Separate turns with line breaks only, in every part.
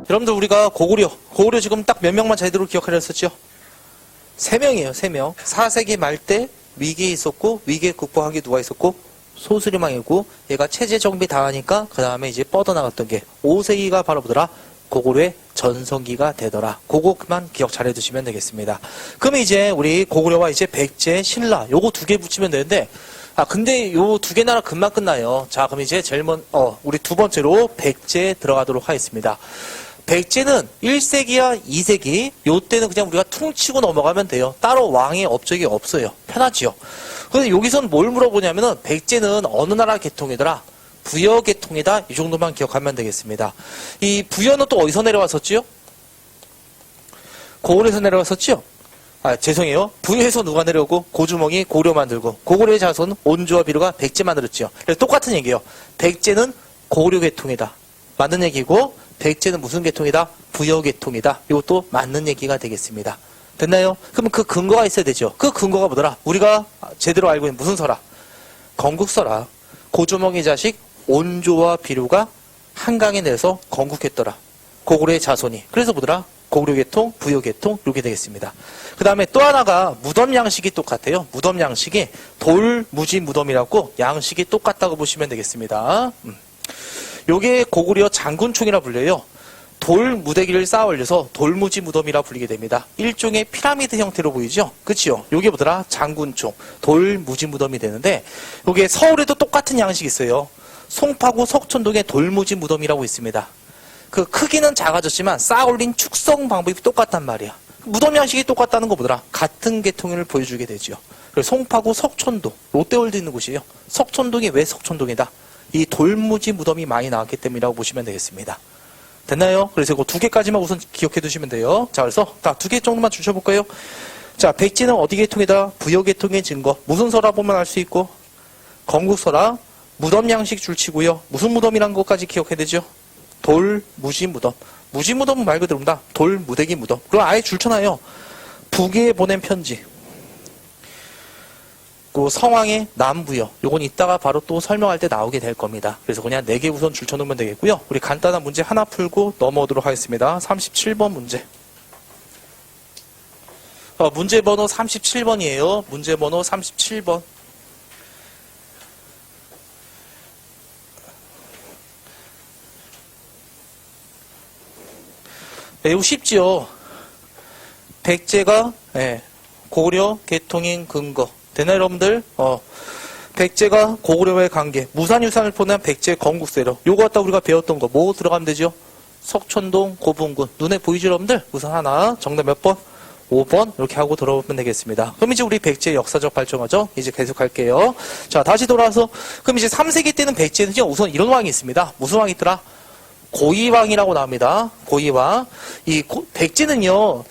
여러분들 우리가 고구려 지금 딱 몇 명만 제대로 기억하려 했었죠? 3명이에요, 3명. 4세기 말 때 위기에 있었고, 위기에 극복한 게 누가 있었고, 소수림왕이고, 얘가 체제 정비 다 하니까, 그 다음에 이제 뻗어나갔던 게 5세기가 바로 뭐더라? 고구려의 전성기가 되더라. 그거만 기억 잘 해두시면 되겠습니다. 그러면 이제 우리 고구려와 이제 백제, 신라, 요거 2개 붙이면 되는데, 근데 요 2개 나라 금방 끝나요. 자, 그럼 이제 우리 2번째로 백제 들어가도록 하겠습니다. 백제는 1세기야 2세기, 요 때는 그냥 우리가 퉁치고 넘어가면 돼요. 따로 왕의 업적이 없어요. 편하지요. 근데 여기선 뭘 물어보냐면은 백제는 어느 나라 계통이더라? 부여 계통이다. 이 정도만 기억하면 되겠습니다. 이 부여는 또 어디서 내려왔었지요? 고구려에서 내려왔었지요? 죄송해요. 부여에서 누가 내려오고 고주몽이 고구려 만들고 고구려의 자손 온주와 비루가 백제 만들었지요. 그래서 똑같은 얘기예요. 백제는 고구려 계통이다. 맞는 얘기고 백제는 무슨 계통이다? 부여 계통이다. 이것도 맞는 얘기가 되겠습니다. 됐나요? 그러면 그 근거가 있어야 되죠. 그 근거가 뭐더라? 우리가 제대로 알고 있는 무슨 설화? 건국설화. 고주몽의 자식 온조와 비루가 한강에 내려서 건국했더라. 고구려의 자손이. 그래서 뭐더라? 고구려 계통, 부여 계통 이렇게 되겠습니다. 그 다음에 또 하나가 무덤 양식이 똑같아요. 무덤 양식이 돌무지 무덤이라고 양식이 똑같다고 보시면 되겠습니다. 요게 고구려 장군총이라 불려요. 돌 무대기를 쌓아 올려서 돌무지 무덤이라 불리게 됩니다. 일종의 피라미드 형태로 보이죠? 그치요? 요게 뭐더라? 장군총, 돌무지 무덤이 되는데 요게 서울에도 똑같은 양식이 있어요. 송파구 석촌동에 돌무지 무덤이라고 있습니다. 그 크기는 작아졌지만 쌓아 올린 축성 방법이 똑같단 말이야. 무덤 양식이 똑같다는 거 뭐더라? 같은 계통을 보여주게 되죠. 그래서 송파구 석촌동, 롯데월드 있는 곳이에요. 석촌동이 왜 석촌동이다? 이 돌무지 무덤이 많이 나왔기 때문이라고 보시면 되겠습니다. 됐나요? 그래서 이거 2개까지만 우선 기억해 두시면 돼요. 자, 그래서 2개 정도만 주셔볼까요? 자, 백제는 어디 계통이다? 부여 계통의 증거. 무슨 설화 보면 알 수 있고, 건국설화, 무덤 양식 줄치고요. 무슨 무덤이란 것까지 기억해야 되죠? 돌, 무지 무덤. 무지 무덤은 말 그대로 다 돌, 무대기 무덤. 그럼 아예 줄쳐놔요. 북에 보낸 편지. 그 성왕의 남부여. 요건 이따가 바로 또 설명할 때 나오게 될 겁니다. 그래서 그냥 4개 우선 줄쳐놓으면 되겠고요. 우리 간단한 문제 하나 풀고 넘어오도록 하겠습니다. 37번 문제. 문제 번호 37번이에요. 문제 번호 37번. 매우 쉽지요. 백제가 고구려 계통인 근거. 되나요, 여러분들? 백제가 고구려와의 관계. 무산유산을 포함한 백제 건국세력. 요거 갖다 우리가 배웠던 거 뭐 들어가면 되죠? 석촌동 고분군. 눈에 보이죠, 여러분들? 우선 하나. 정답 몇 번? 5번. 이렇게 하고 들어보면 되겠습니다. 그럼 이제 우리 백제의 역사적 발전하죠? 이제 계속 할게요. 자, 다시 돌아와서. 그럼 이제 3세기 때는 백제는요, 우선 이런 왕이 있습니다. 무슨 왕이 있더라? 고이왕이라고 나옵니다. 고이왕. 백제는요,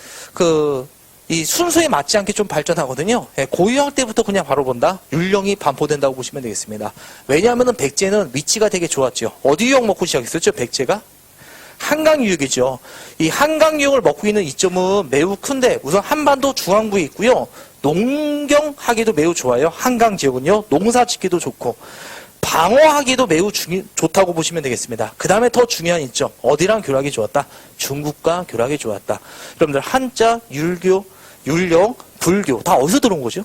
이 순서에 맞지 않게 좀 발전하거든요. 고이왕 때부터 그냥 바로 본다. 율령이 반포된다고 보시면 되겠습니다. 왜냐하면 백제는 위치가 되게 좋았죠. 어디 유역 먹고 시작했었죠? 백제가? 한강 유역이죠. 이 한강 유역을 먹고 있는 이점은 매우 큰데 우선 한반도 중앙부에 있고요. 농경하기도 매우 좋아요. 한강 지역은요. 농사 짓기도 좋고 방어하기도 매우 좋다고 보시면 되겠습니다. 그 다음에 더 중요한 이점. 어디랑 교락이 좋았다? 중국과 교락이 좋았다. 여러분들 한자, 율교, 율령, 불교 다 어디서 들어온 거죠?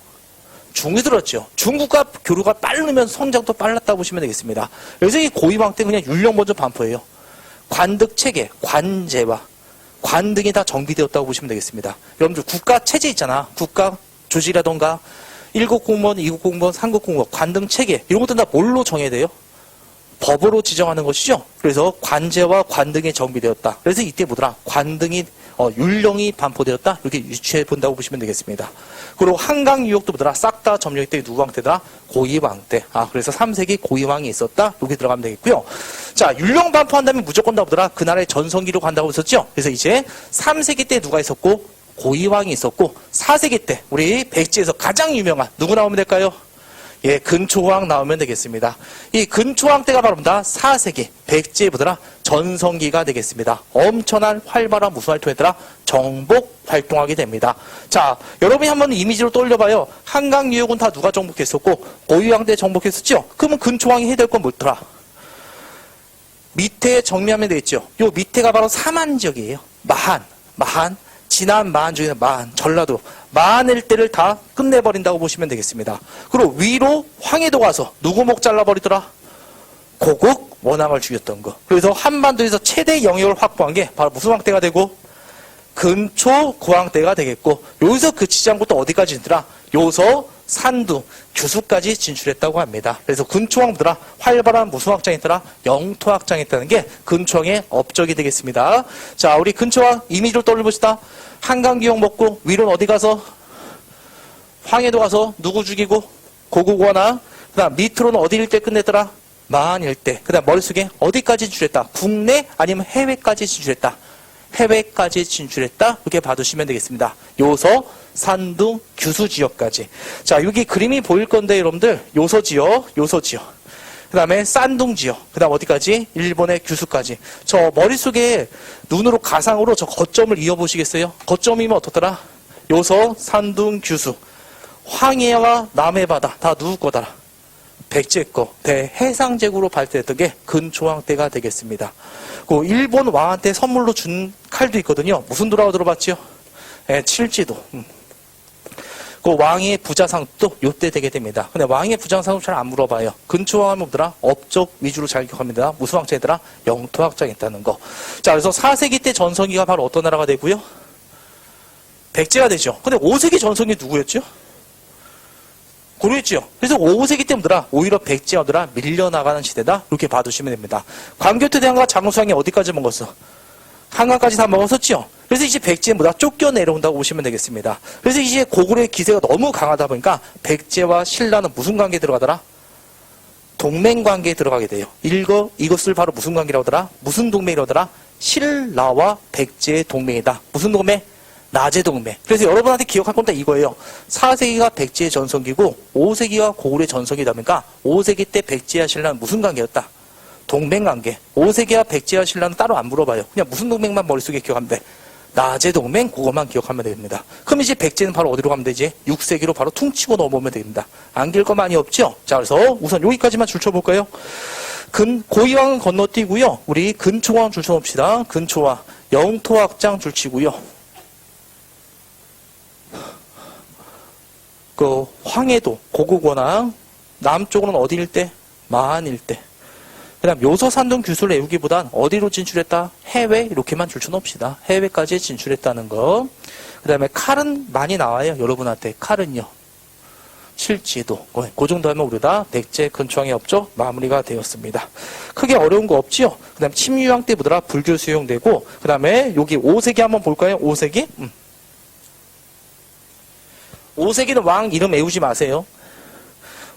중국에 들었죠. 중국과 교류가 빠르면 성장도 빨랐다고 보시면 되겠습니다. 그래서 이 고이왕 때 그냥 율령 먼저 반포해요. 관득 체계, 관제와 관등이 다 정비되었다고 보시면 되겠습니다. 여러분들 국가 체제 있잖아. 국가 조직이라던가 1급 공무원, 2급 공무원, 3급 공무원, 관등 체계 이런 것들은 다 뭘로 정해야 돼요? 법으로 지정하는 것이죠. 그래서 관제와 관등이 정비되었다. 그래서 이때 뭐더라? 관등이 율령이 반포되었다. 이렇게 유추해 본다고 보시면 되겠습니다. 그리고 한강 유역도 뭐더라? 싹 다 점령 때 누구 왕 때더라? 고이왕 때. 그래서 3세기 고이왕이 있었다. 여기 들어가면 되겠고요. 자, 율령 반포한 다음에 무조건 다 보더라? 그 나라의 전성기로 간다고 했었죠. 그래서 이제 3세기 때 누가 있었고 고이왕이 있었고 4세기 때 우리 백제에서 가장 유명한 누구 나오면 될까요? 예, 근초왕 나오면 되겠습니다. 이 근초왕 때가 바로 뭐다? 4세기 백제의 뭐더라? 전성기가 되겠습니다. 엄청난 활발한 무슨 활동했더라? 정복 활동하게 됩니다. 자, 여러분이 한번 이미지로 떠올려봐요. 한강 유역은 다 누가 정복했었고 고이왕 때 정복했었죠? 그러면 근초왕이 해야 될 건 뭐더라? 밑에 정리하면 되겠죠. 요 밑에가 바로 사만 지역이에요. 마한, 지난 마한 중에서 마한, 전라도 마한 일대를 다 끝내버린다고 보시면 되겠습니다. 그리고 위로 황해도 가서 누구 목 잘라버리더라? 고국 원앙을 죽였던 거. 그래서 한반도에서 최대 영역을 확보한 게 바로 무슨 왕때가 되고 근초 고왕때가 되겠고, 여기서 그치지 않고 또 어디까지 진더라? 요서, 산두, 규수까지 진출했다고 합니다. 그래서 근초왕보다 활발한 무슨 확장이더라? 영토확장했다는 게 근초왕의 업적이 되겠습니다. 자, 우리 근초왕 이미지로 떠올려봅시다. 한강기역 먹고 위로는 어디 가서? 황해도 가서 누구 죽이고? 고국원왕. 그 다음 밑으로는 어디 일대 끝냈더라? 마한 일대. 그 다음 머릿속에 어디까지 진출했다? 국내 아니면 해외까지 진출했다? 해외까지 진출했다. 이렇게 봐두시면 되겠습니다. 요서, 산둥, 규수 지역까지. 자, 여기 그림이 보일 건데 여러분들 요서 지역. 그 다음에 산둥 지역. 그 다음 어디까지? 일본의 규수까지. 저 머릿속에 눈으로 가상으로 저 거점을 이어보시겠어요? 거점이면 어떻더라? 요서, 산둥, 규수. 황해와 남해바다 다 누구 거더라? 백제 거. 대해상제국으로 발달했던 게 근초왕 때가 되겠습니다. 그 일본 왕한테 선물로 준 칼도 있거든요. 무슨 도라고 들어봤죠? 칠지도. 그 왕의 부자상도 요때 되게 됩니다. 근데 왕의 부자상도 잘 안 물어봐요. 근초왕 하면 뭐더라? 업적 위주로 잘 기억합니다. 무슨 확장이더라? 영토 확장했다는 거. 자, 그래서 4세기 때 전성기가 바로 어떤 나라가 되고요? 백제가 되죠. 근데 5세기 전성기 누구였죠? 고려했죠. 그래서 5세기 때문에 오히려 백제가 밀려나가는 시대다. 이렇게 봐두시면 됩니다. 광교토 대왕과 장수왕이 어디까지 먹었어? 한강까지 다 먹었었죠. 그래서 이제 백제는 쫓겨 내려온다고 보시면 되겠습니다. 그래서 이제 고구려의 기세가 너무 강하다 보니까 백제와 신라는 무슨 관계에 들어가더라? 동맹관계에 들어가게 돼요. 이것을 바로 무슨 관계라고 하더라? 무슨 동맹이라고 하더라? 신라와 백제의 동맹이다. 무슨 동맹? 나제동맹. 그래서 여러분한테 기억할 건 다 이거예요. 4세기가 백제의 전성기고 5세기가 고구려의 전성기다 보니까 5세기 때 백제와 신라는 무슨 관계였다? 동맹관계. 5세기와 백제와 신라는 따로 안 물어봐요. 그냥 무슨 동맹만 머릿속에 기억하면 돼. 나제동맹, 그것만 기억하면 됩니다. 그럼 이제 백제는 바로 어디로 가면 되지? 6세기로 바로 퉁치고 넘어오면 됩니다. 안길 거 많이 없죠? 자, 그래서 우선 여기까지만 줄쳐볼까요? 고이왕은 건너뛰고요. 우리 근초왕 줄쳐놓읍시다. 근초왕. 영토확장 줄치고요. 그 황해도, 고국원왕, 남쪽으로는 어디 일대? 마한 일대. 그 다음 요서, 산둥, 규수를 애우기보단 어디로 진출했다? 해외 이렇게만 줄쳐놓읍시다. 해외까지 진출했다는 거. 그 다음에 칼은 많이 나와요. 여러분한테 칼은요. 칠지도. 그 정도 하면 우리가 백제 근초왕의 업적 마무리가 되었습니다. 크게 어려운 거 없지요? 그 다음 침유왕 때 보더라 불교 수용되고, 그 다음에 여기 5세기 한번 볼까요? 5세기? 5세기는 왕 이름 외우지 마세요.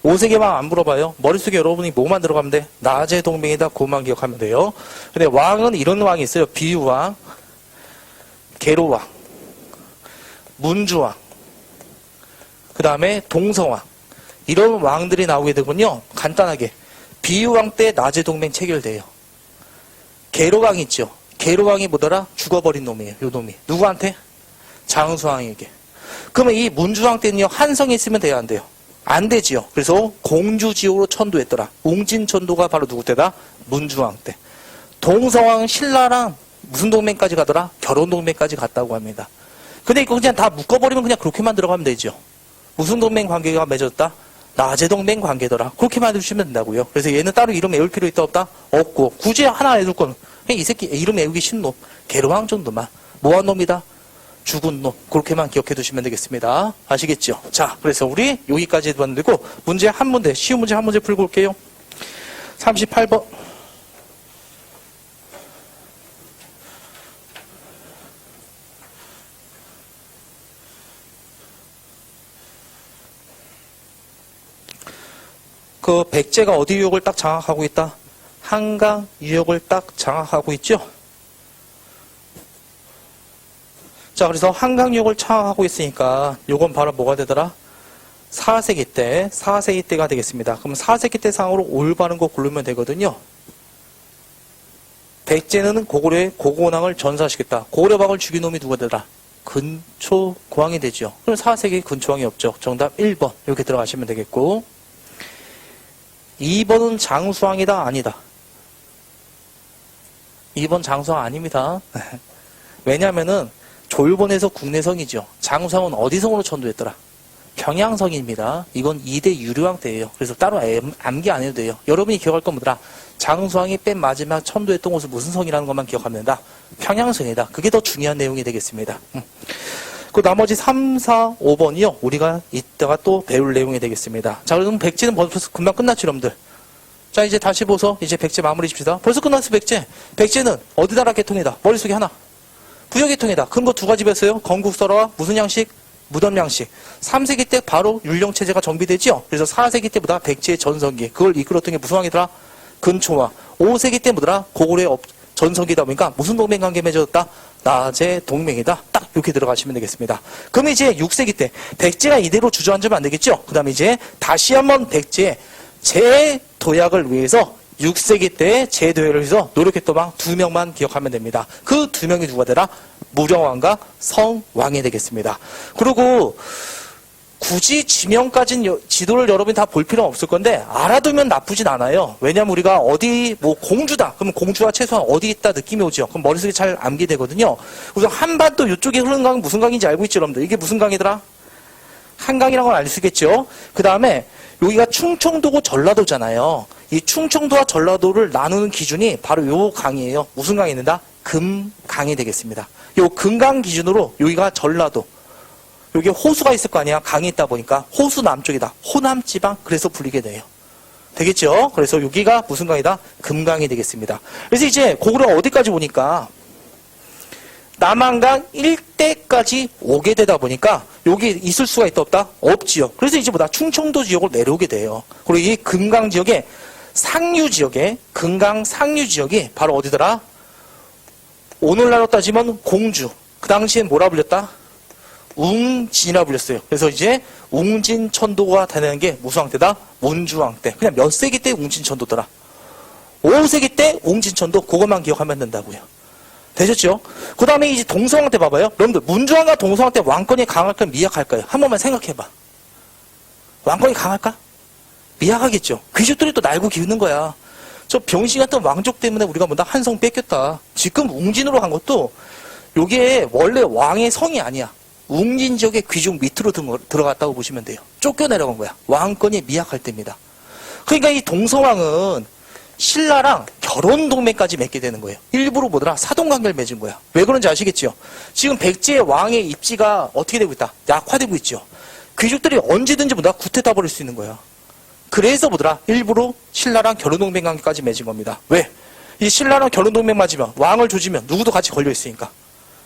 5세기 왕 안 물어봐요. 머릿속에 여러분이 뭐만 들어가면 돼? 나제동맹이다. 그것만 기억하면 돼요. 근데 왕은 이런 왕이 있어요. 비유왕, 계로왕, 문주왕, 그 다음에 동성왕. 이런 왕들이 나오게 되군요. 간단하게. 비유왕 때 나제동맹 체결돼요. 계로왕 있죠. 계로왕이 뭐더라? 죽어버린 놈이에요. 요 놈이. 누구한테? 장수왕에게. 그러면 이 문주왕 때는요, 한성이 있으면 돼요, 안 돼요? 안 되지요. 그래서 공주지옥으로 천도했더라. 웅진천도가 바로 누구 때다? 문주왕 때. 동성왕 신라랑 무슨 동맹까지 가더라? 결혼동맹까지 갔다고 합니다. 근데 이거 그냥 다 묶어버리면 그냥 그렇게만 들어가면 되죠. 무슨 동맹 관계가 맺었다? 나제동맹 관계더라. 그렇게만 해두시면 된다고요. 그래서 얘는 따로 이름 외울 필요 있다 없다? 없고, 굳이 하나 외울 건 그냥 이 새끼 이름 외우기 쉬운 놈. 계로왕 정도만. 뭐한 놈이다? 죽은 놈. 그렇게만 기억해 두시면 되겠습니다. 아시겠죠? 자, 그래서 우리 여기까지 해도 되고, 문제 한 문제, 쉬운 문제 한 문제 풀고 올게요. 38번. 그 백제가 어디 유역을 딱 장악하고 있다? 한강 유역을 딱 장악하고 있죠? 자, 그래서 한강 유역을 장악하고 있으니까 요건 바로 뭐가 되더라? 4세기 때가 되겠습니다. 그럼 4세기 때 상으로 올바른 거 고르면 되거든요. 백제는 고구려의 고고원왕을 전사시켰다. 고구려왕을 죽인 놈이 누가 되더라? 근초고왕이 되죠. 그럼 4세기 근초왕이 없죠. 정답 1번 이렇게 들어가시면 되겠고, 2번은 장수왕이다? 아니다? 2번 장수왕 아닙니다. 왜냐면은 조일본에서 국내성이죠. 장수왕은 어디 성으로 천도했더라? 평양성입니다. 이건 2대 유류왕 때예요. 그래서 따로 암기 안 해도 돼요. 여러분이 기억할 건 뭐더라? 장수왕이 맨 마지막 천도했던 곳은 무슨 성이라는 것만 기억하면 된다. 평양성이다. 그게 더 중요한 내용이 되겠습니다. 그 나머지 3, 4, 5번이요. 우리가 이따가 또 배울 내용이 되겠습니다. 자, 그럼 백제는 벌써 금방 끝났죠, 여러분들. 자, 이제 다시 보서 이제 백제 마무리 줍시다. 벌써 끝났어, 백제. 백제는 어디다라 계통이다. 머릿속에 하나. 부여계통이다. 큰 거 두 가지 배웠어요. 건국설화와 무슨 양식? 무덤양식. 3세기 때 바로 율령체제가 정비되죠. 그래서 4세기 때보다 백제의 전성기. 그걸 이끌었던 게 무슨 왕이더라? 근초왕. 5세기 때 뭐더라? 고구려의 전성기다 보니까 무슨 동맹관계 맺어졌다? 나제 동맹이다. 딱 이렇게 들어가시면 되겠습니다. 그럼 이제 6세기 때 백제가 이대로 주저앉으면 안 되겠죠? 그 다음에 이제 다시 한번 백제의 재도약을 위해서 6세기 때 재도약을 위해서 노력했던 왕 2명만 기억하면 됩니다. 그 2명이 누가 되라? 무령왕과 성왕이 되겠습니다. 그리고 굳이 지명까지는 지도를 여러분이 다 볼 필요는 없을 건데 알아두면 나쁘진 않아요. 왜냐면 우리가 어디 뭐 공주다. 그럼 공주가 최소한 어디 있다 느낌이 오죠. 그럼 머릿속에 잘 암기되거든요. 우선 한반도 이쪽에 흐르는 강은 무슨 강인지 알고 있죠, 여러분들? 이게 무슨 강이더라? 한강이라는 걸 알 수 있겠죠. 그 다음에 여기가 충청도고 전라도잖아요. 이 충청도와 전라도를 나누는 기준이 바로 요 강이에요. 무슨 강이 있는다? 금강이 되겠습니다. 요 금강 기준으로 여기가 전라도. 여기 호수가 있을 거 아니야. 강이 있다 보니까 호수 남쪽이다. 호남지방. 그래서 불리게 돼요. 되겠죠? 그래서 여기가 무슨 강이다? 금강이 되겠습니다. 그래서 이제 고구려가 어디까지 오니까 남한강 일대까지 오게 되다 보니까 여기 있을 수가 있다 없다? 없지요. 그래서 이제 뭐다? 충청도 지역으로 내려오게 돼요. 그리고 이 금강 지역에 상류 지역에 금강 상류 지역이 바로 어디더라? 오늘날로 따지면 공주. 그 당시엔 뭐라 불렸다? 웅진이라 불렸어요. 그래서 이제 웅진천도가 되는 게 무슨 왕 때다? 문주왕 때. 그냥 몇 세기 때 웅진천도더라? 5세기 때 웅진천도. 그것만 기억하면 된다고요. 되셨죠? 그 다음에 이제 동서왕 때 봐봐요. 여러분들 문주왕과 동서왕 때 왕권이 강할까요? 미약할까요? 한 번만 생각해봐. 왕권이 강할까? 미약하겠죠. 귀족들이 또 날고 기우는 거야. 저 병신 같은 왕족 때문에 우리가 뭐다 한성 뺏겼다. 지금 웅진으로 간 것도 요게 원래 왕의 성이 아니야. 웅진 지역의 귀족 밑으로 들어갔다고 보시면 돼요. 쫓겨내려간 거야. 왕권이 미약할 때입니다. 그러니까 이 동서왕은 신라랑 결혼 동맹까지 맺게 되는 거예요. 일부러 뭐더라? 사돈관계를 맺은 거야. 왜 그런지 아시겠죠? 지금 백제 왕의 입지가 어떻게 되고 있다? 약화되고 있죠. 귀족들이 언제든지 뭐다? 구태타 버릴 수 있는 거야. 그래서 뭐더라? 일부러 신라랑 결혼 동맹 관계까지 맺은 겁니다. 왜? 이 신라랑 결혼 동맹 맞으면 왕을 조지면 누구도 같이 걸려 있으니까.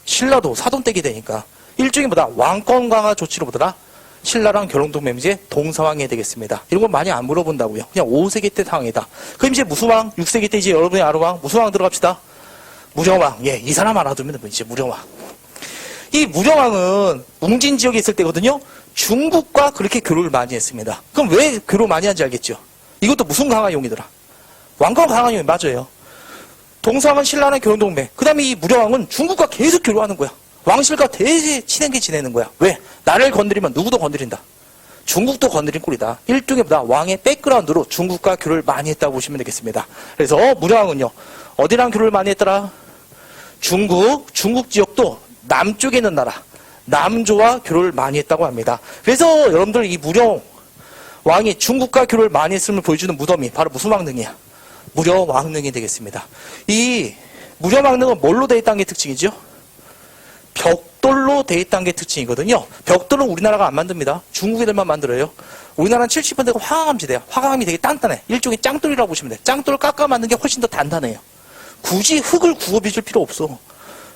신라도 사돈댁이 되니까. 일종의 뭐다? 왕권 강화 조치로 뭐더라? 신라랑 결혼 동맹 이제 동서왕이 되겠습니다. 이런 건 많이 안 물어본다고요. 그냥 5세기 때 상황이다. 그럼 이제 무슨 왕? 6세기 때 이제 여러분이 아는 왕? 무슨 왕 들어갑시다? 무령왕. 예, 이 사람 알아두면 이제 무령왕. 이 무령왕은 웅진 지역에 있을 때거든요. 중국과 그렇게 교류를 많이 했습니다. 그럼 왜 교류 많이 한지 알겠죠? 이것도 무슨 강화용이더라? 왕권 강화용이 맞아요. 동서왕은 신라랑 결혼 동맹. 그 다음에 이 무령왕은 중국과 계속 교류하는 거야. 왕실과 되게 친하게 지내는 거야. 왜? 나를 건드리면 누구도 건드린다. 중국도 건드린 꼴이다. 일종의 왕의 백그라운드로 중국과 교류를 많이 했다고 보시면 되겠습니다. 그래서 무령왕은요. 어디랑 교류를 많이 했더라? 중국 지역도 남쪽에 있는 나라. 남조와 교류를 많이 했다고 합니다. 그래서 여러분들 이 무령왕이 중국과 교류를 많이 했음을 보여주는 무덤이 바로 무슨 왕릉이야? 무령왕릉이 되겠습니다. 이 무령왕릉은 뭘로 되어 있다는 게 특징이죠? 벽돌로 되어 있다는 게 특징이거든요. 벽돌은 우리나라가 안 만듭니다. 중국 애들만 만들어요. 우리나라는 70%가 화강암지대야. 화강암이 되게 단단해. 일종의 짱돌이라고 보시면 돼. 짱돌을 깎아 만든 게 훨씬 더 단단해요. 굳이 흙을 구워 빚을 필요 없어.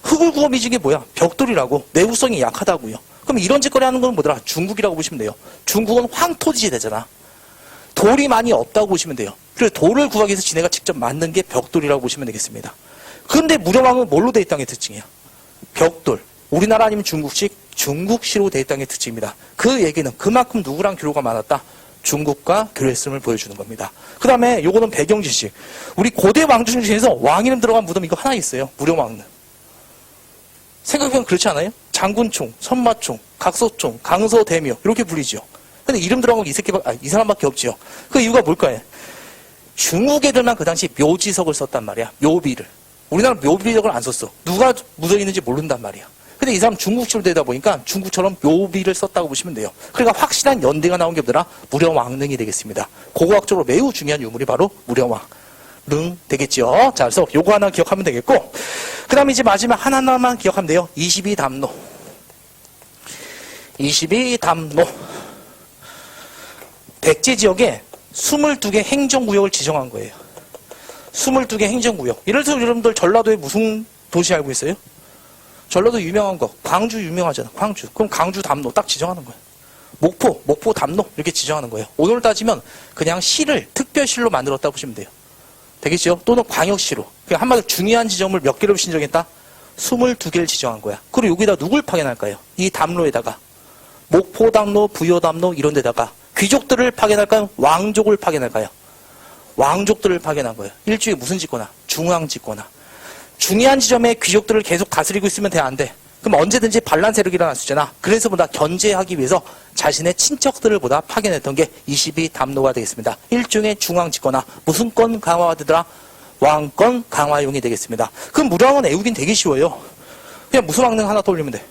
흙을 구워 빚은 게 뭐야? 벽돌이라고. 내구성이 약하다고요. 그럼 이런 짓거리 하는 건 뭐더라? 중국이라고 보시면 돼요. 중국은 황토지대잖아. 돌이 많이 없다고 보시면 돼요. 그래서 돌을 구하기 위해서 지네가 직접 만든 게 벽돌이라고 보시면 되겠습니다. 그런데 무령왕은 뭘로 되어 있다는 게 특징이야? 벽돌. 우리나라 아니면 중국시로 되어 있다는 게 특징입니다. 그 얘기는 그만큼 누구랑 교류가 많았다? 중국과 교류했음을 보여주는 겁니다. 그 다음에 요거는 배경지식. 우리 고대 왕중 중에서 왕 이름 들어간 무덤 이거 하나 있어요. 무령왕릉. 생각해보면 그렇지 않아요? 장군총, 선마총, 각서총, 강서대묘 이렇게 불리죠. 근데 이름 들어간 건 이 사람밖에 없지요. 그 이유가 뭘까요? 중국 애들만 그 당시 묘지석을 썼단 말이야. 묘비를. 우리나라 묘비력을 안 썼어. 누가 묻어있는지 모른단 말이야. 근데 이 사람 중국식으로 되다 보니까 중국처럼 묘비를 썼다고 보시면 돼요. 그러니까 확실한 연대가 나온 게 뭐더라? 무령왕릉이 되겠습니다. 고고학적으로 매우 중요한 유물이 바로 무령왕릉 되겠죠. 자, 그래서 요거 하나 기억하면 되겠고, 그 다음에 이제 마지막 하나만 기억하면 돼요. 22담로. 22담로. 백제 지역에 22개 행정구역을 지정한 거예요. 22개 행정구역. 예를 들어서 여러분들 전라도에 무슨 도시 알고 있어요? 전라도 유명한 거. 광주 유명하잖아. 광주. 그럼 광주 담로 딱 지정하는 거예요. 목포 담로 이렇게 지정하는 거예요. 오늘 따지면 그냥 시를 특별시로 만들었다 보시면 돼요. 되겠죠? 또는 광역시로. 그냥 한마디로 중요한 지점을 몇 개를 신정했다? 22개를 지정한 거야. 그리고 여기다 누굴 파견할까요? 이 담로에다가. 목포 담로, 부여 담로 이런 데다가 귀족들을 파견할까요? 왕족을 파견할까요? 왕족들을 파견한 거예요. 일주에 무슨 짓거나? 중앙 짓거나. 중요한 지점에 귀족들을 계속 다스리고 있으면 돼, 안 돼? 그럼 언제든지 반란 세력이 일어날 수 있잖아. 그래서 보다 견제하기 위해서 자신의 친척들을 보다 파견했던 게 22담로가 되겠습니다. 일종의 중앙 짓거나 무슨 건 강화가 되더라? 왕권 강화용이 되겠습니다. 그럼 무령왕은 애우긴 되게 쉬워요. 그냥 무슨 왕릉 하나 떠올리면 돼.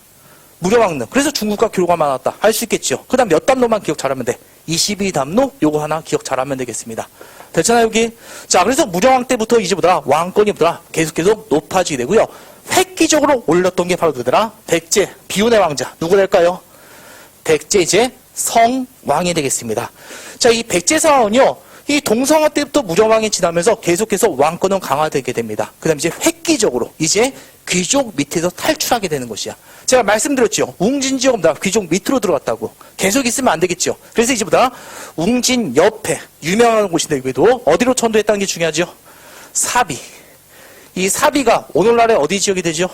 무령왕릉. 그래서 중국과 교류가 많았다. 할 수 있겠죠. 그 다음 몇 담로만 기억 잘하면 돼. 22담로 요거 하나 기억 잘하면 되겠습니다. 됐잖아요, 여기? 자, 그래서 무령왕 때부터 이제 뭐더라? 왕권이 뭐더라? 계속 높아지게 되고요. 획기적으로 올렸던 게 바로 누구더라? 백제, 비운의 왕자. 누구 될까요? 백제 이제 성왕이 되겠습니다. 자, 이 백제 성왕은요, 이 동성화 때부터 무령왕이 지나면서 계속해서 왕권은 강화되게 됩니다. 그 다음에 이제 획기적으로 이제 귀족 밑에서 탈출하게 되는 것이야. 제가 말씀드렸죠. 웅진 지역은 귀족 밑으로 들어갔다고. 계속 있으면 안 되겠죠. 그래서 이제 보다 웅진 옆에 유명한 곳인데 여기도 어디로 천도했다는 게 중요하죠. 사비. 이 사비가 오늘날의 어디 지역이 되죠?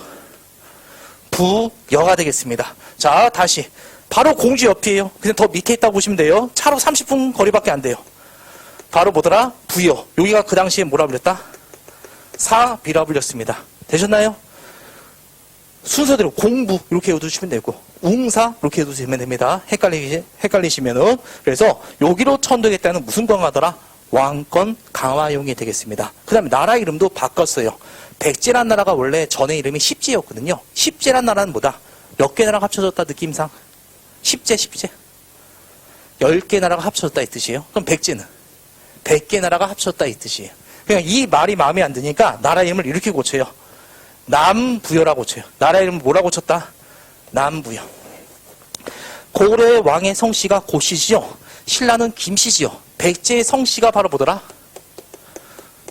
부여가 되겠습니다. 자, 다시. 바로 공주 옆이에요. 그냥 더 밑에 있다고 보시면 돼요. 차로 30분 거리밖에 안 돼요. 바로 뭐더라? 부여. 여기가 그 당시에 뭐라 불렸다? 사비라 불렸습니다. 되셨나요? 순서대로 공부 이렇게 외워두시면 되고 웅사 이렇게 외워두시면 됩니다. 헷갈리시면은. 그래서 여기로 천도했다는 무슨 광하더라? 왕권 강화용이 되겠습니다. 그 다음에 나라 이름도 바꿨어요. 백제란 나라가 원래 전에 이름이 십제였거든요. 십제란 나라는 뭐다? 몇 개 나라가 합쳐졌다 느낌상? 십제. 10개 나라가 합쳐졌다 이 뜻이에요. 그럼 백제는? 100개 나라가 합쳐졌다 이 뜻이에요. 그냥 이 말이 마음에 안 드니까 나라 이름을 이렇게 고쳐요. 남부여라고 고쳐요. 나라 이름을 뭐라고 고쳤다? 남부여. 고려의 왕의 성씨가 고씨지요. 신라는 김씨지요. 백제의 성씨가 바로 뭐더라?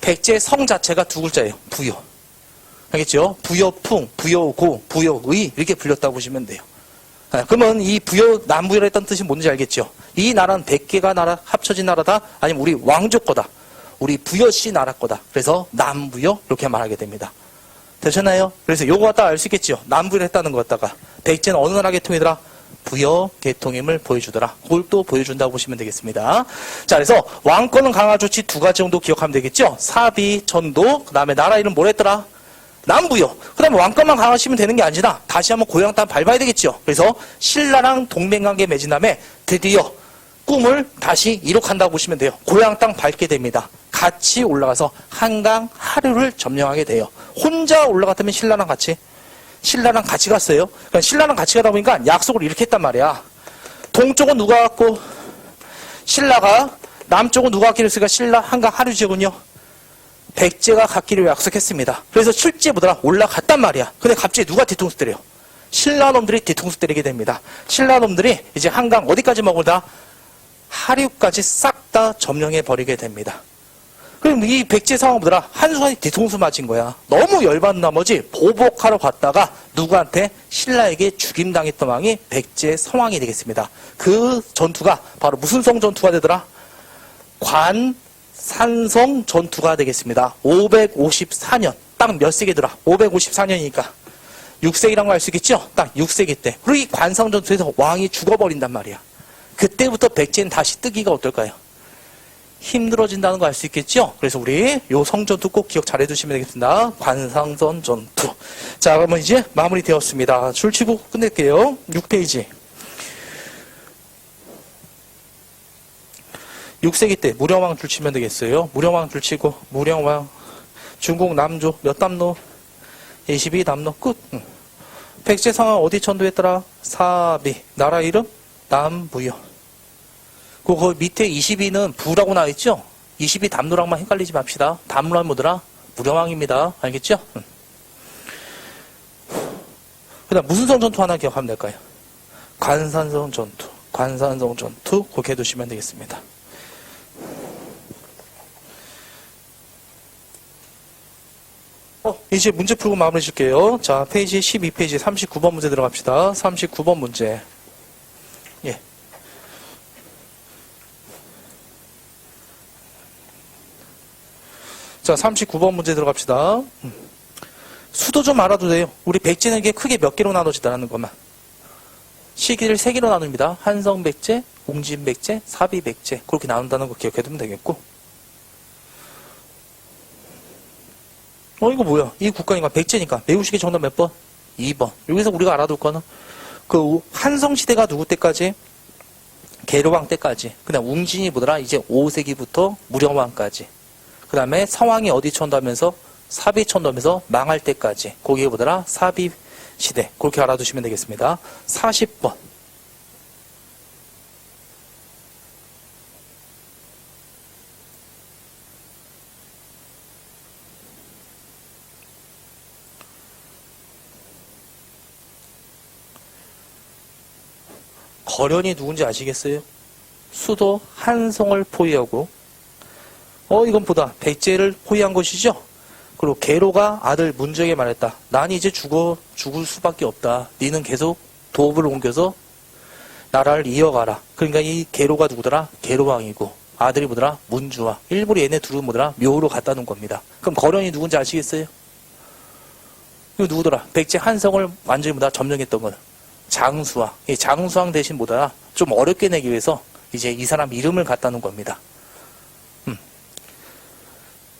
백제의 성 자체가 두 글자예요. 부여. 알겠죠? 부여풍, 부여고, 부여의 이렇게 불렸다고 보시면 돼요. 그러면 이 부여, 남부여라 했던 뜻이 뭔지 알겠죠? 이 나라는 100개가 나라, 합쳐진 나라다? 아니면 우리 왕족 거다? 우리 부여씨 나라 거다? 그래서 남부여 이렇게 말하게 됩니다. 되셨나요? 그래서 요거 갖다가 알 수 있겠죠? 남부여를 했다는 거 갖다가 백제는 어느 나라 계통이더라? 부여 계통임을 보여주더라. 그걸 또 보여준다고 보시면 되겠습니다. 자, 그래서 왕권은 강화 조치 두 가지 정도 기억하면 되겠죠? 사비, 전도, 그 다음에 나라 이름 뭐랬더라? 남부여. 그 다음에 왕권만 강화하시면 되는 게 아니라 다시 한번 고향 땅 밟아야 되겠죠? 그래서 신라랑 동맹관계 맺은 다음에 드디어 꿈을 다시 이룩한다고 보시면 돼요. 고향 땅 밟게 됩니다. 같이 올라가서 한강 하류를 점령하게 돼요. 혼자 올라갔다면 신라랑 같이 갔어요. 그러니까 신라랑 같이 가다 보니까 약속을 이렇게 했단 말이야. 동쪽은 누가 갔고 신라가, 남쪽은 누가 갔기로 했으니까 신라 한강 하류 지역은요. 백제가 갔기로 약속했습니다. 그래서 실제 보더라 올라갔단 말이야. 근데 갑자기 누가 뒤통수 때려요? 신라놈들이 뒤통수 때리게 됩니다. 신라놈들이 이제 한강 어디까지 먹으다? 하류까지 싹 다 점령해 버리게 됩니다. 그럼 이 백제 상황보다 한순간에 뒤통수 맞은 거야. 너무 열받은 나머지 보복하러 갔다가 누구한테? 신라에게 죽임당했던 왕이 백제 성왕이 되겠습니다. 그 전투가 바로 무슨 성 전투가 되더라? 관산성 전투가 되겠습니다. 554년. 딱 몇 세기더라? 554년이니까 6세기란 거 알 수 있겠죠? 딱 6세기 때. 그리고 이 관성 전투에서 왕이 죽어버린단 말이야. 그때부터 백제는 다시 뜨기가 어떨까요? 힘들어진다는 거 알 수 있겠죠? 그래서 우리 요 성전투 꼭 기억 잘 해두시면 되겠습니다. 관상선 전투. 자, 그러면 이제 마무리 되었습니다. 줄치고 끝낼게요. 6페이지. 6세기 때 무령왕 줄치면 되겠어요. 무령왕 줄치고 무령왕 중국 남조 몇 담로? 22 담로 끝. 백제 상황 어디 천도했더라? 사비. 나라 이름? 남부요. 그 밑에 22는 부라고 나와있죠? 22 담로랑만 헷갈리지 맙시다. 담로는 뭐더라? 무령왕입니다. 알겠죠? 그 다음 무슨 성 전투 하나 기억하면 될까요? 관산성 전투. 관산성 전투 그렇게 해두시면 되겠습니다. 이제 문제 풀고 마무리 줄게요. 자, 페이지 12페이지 39번 문제 들어갑시다. 39번 문제. 예. 자, 39번 문제 들어갑시다. 수도 좀 알아도 돼요. 우리 백제는 이게 크게 몇 개로 나눠진다는 것만. 시기를 3개로 나눕니다. 한성백제, 웅진백제, 사비백제. 그렇게 나눈다는 거 기억해두면 되겠고. 이거 뭐야? 이 국가니까 백제니까 매우시기 정답 몇 번? 2번. 여기서 우리가 알아둘 거는 그 한성시대가 누구 때까지? 계로왕 때까지. 그다음 웅진이 뭐더라? 이제 5세기부터 무령왕까지. 그 다음에 성왕이 어디 천도하면서? 사비 천도하면서 망할 때까지. 거기에 뭐더라? 사비 시대. 그렇게 알아두시면 되겠습니다. 40번. 거련이 누군지 아시겠어요? 수도 한성을 포위하고 이건 보다 백제를 포위한 것이죠. 그리고 계로가 아들 문정에게 말했다. 난 이제 죽을 수밖에 없다. 니는 계속 도읍을 옮겨서 나라를 이어가라. 그러니까 이 계로가 누구더라? 계로왕이고 아들이 뭐더라? 문주와. 일부러 얘네 둘은 뭐더라? 묘로 갖다 놓은 겁니다. 그럼 거련이 누군지 아시겠어요? 이거 누구더라? 백제 한성을 완전히 뭐다? 점령했던 거는 장수왕. 이 장수왕 대신 뭐더라? 좀 어렵게 내기 위해서 이제 이 사람 이름을 갖다 놓은 겁니다.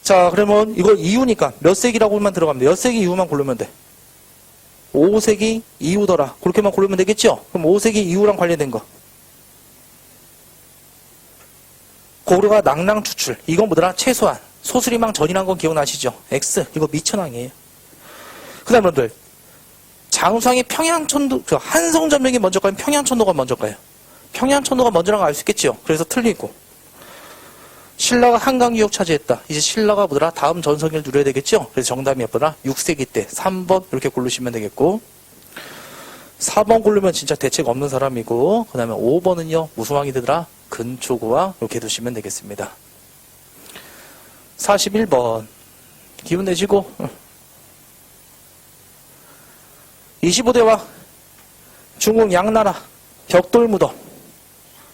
자, 그러면 이거 이후니까 몇 세기라고만 들어가면 돼. 몇 세기 이후만 고르면 돼. 5세기 이후더라. 그렇게만 고르면 되겠죠? 그럼 5세기 이후랑 관련된 거. 고려가 낭랑 추출. 이건 뭐더라? 최소한. 소수리망 전이란 건 기억나시죠? X. 이거 미천왕이에요. 그 다음 여러분들. 장수왕이 평양천도, 한성점령이 먼저일까요? 평양천도가 먼저일까요? 평양천도가 먼저라는 거 알 수 있겠죠? 그래서 틀리고. 신라가 한강 유역 차지했다. 이제 신라가 뭐더라? 다음 전성기를 누려야 되겠죠? 그래서 정답이 몇 번이라? 6세기 때 3번 이렇게 고르시면 되겠고 4번 고르면 진짜 대책 없는 사람이고 그 다음에 5번은요. 무슨 왕이 되더라? 근초고왕 이렇게 두시면 되겠습니다. 41번 기운 내시고 25대 왕 중국 양나라 벽돌무덤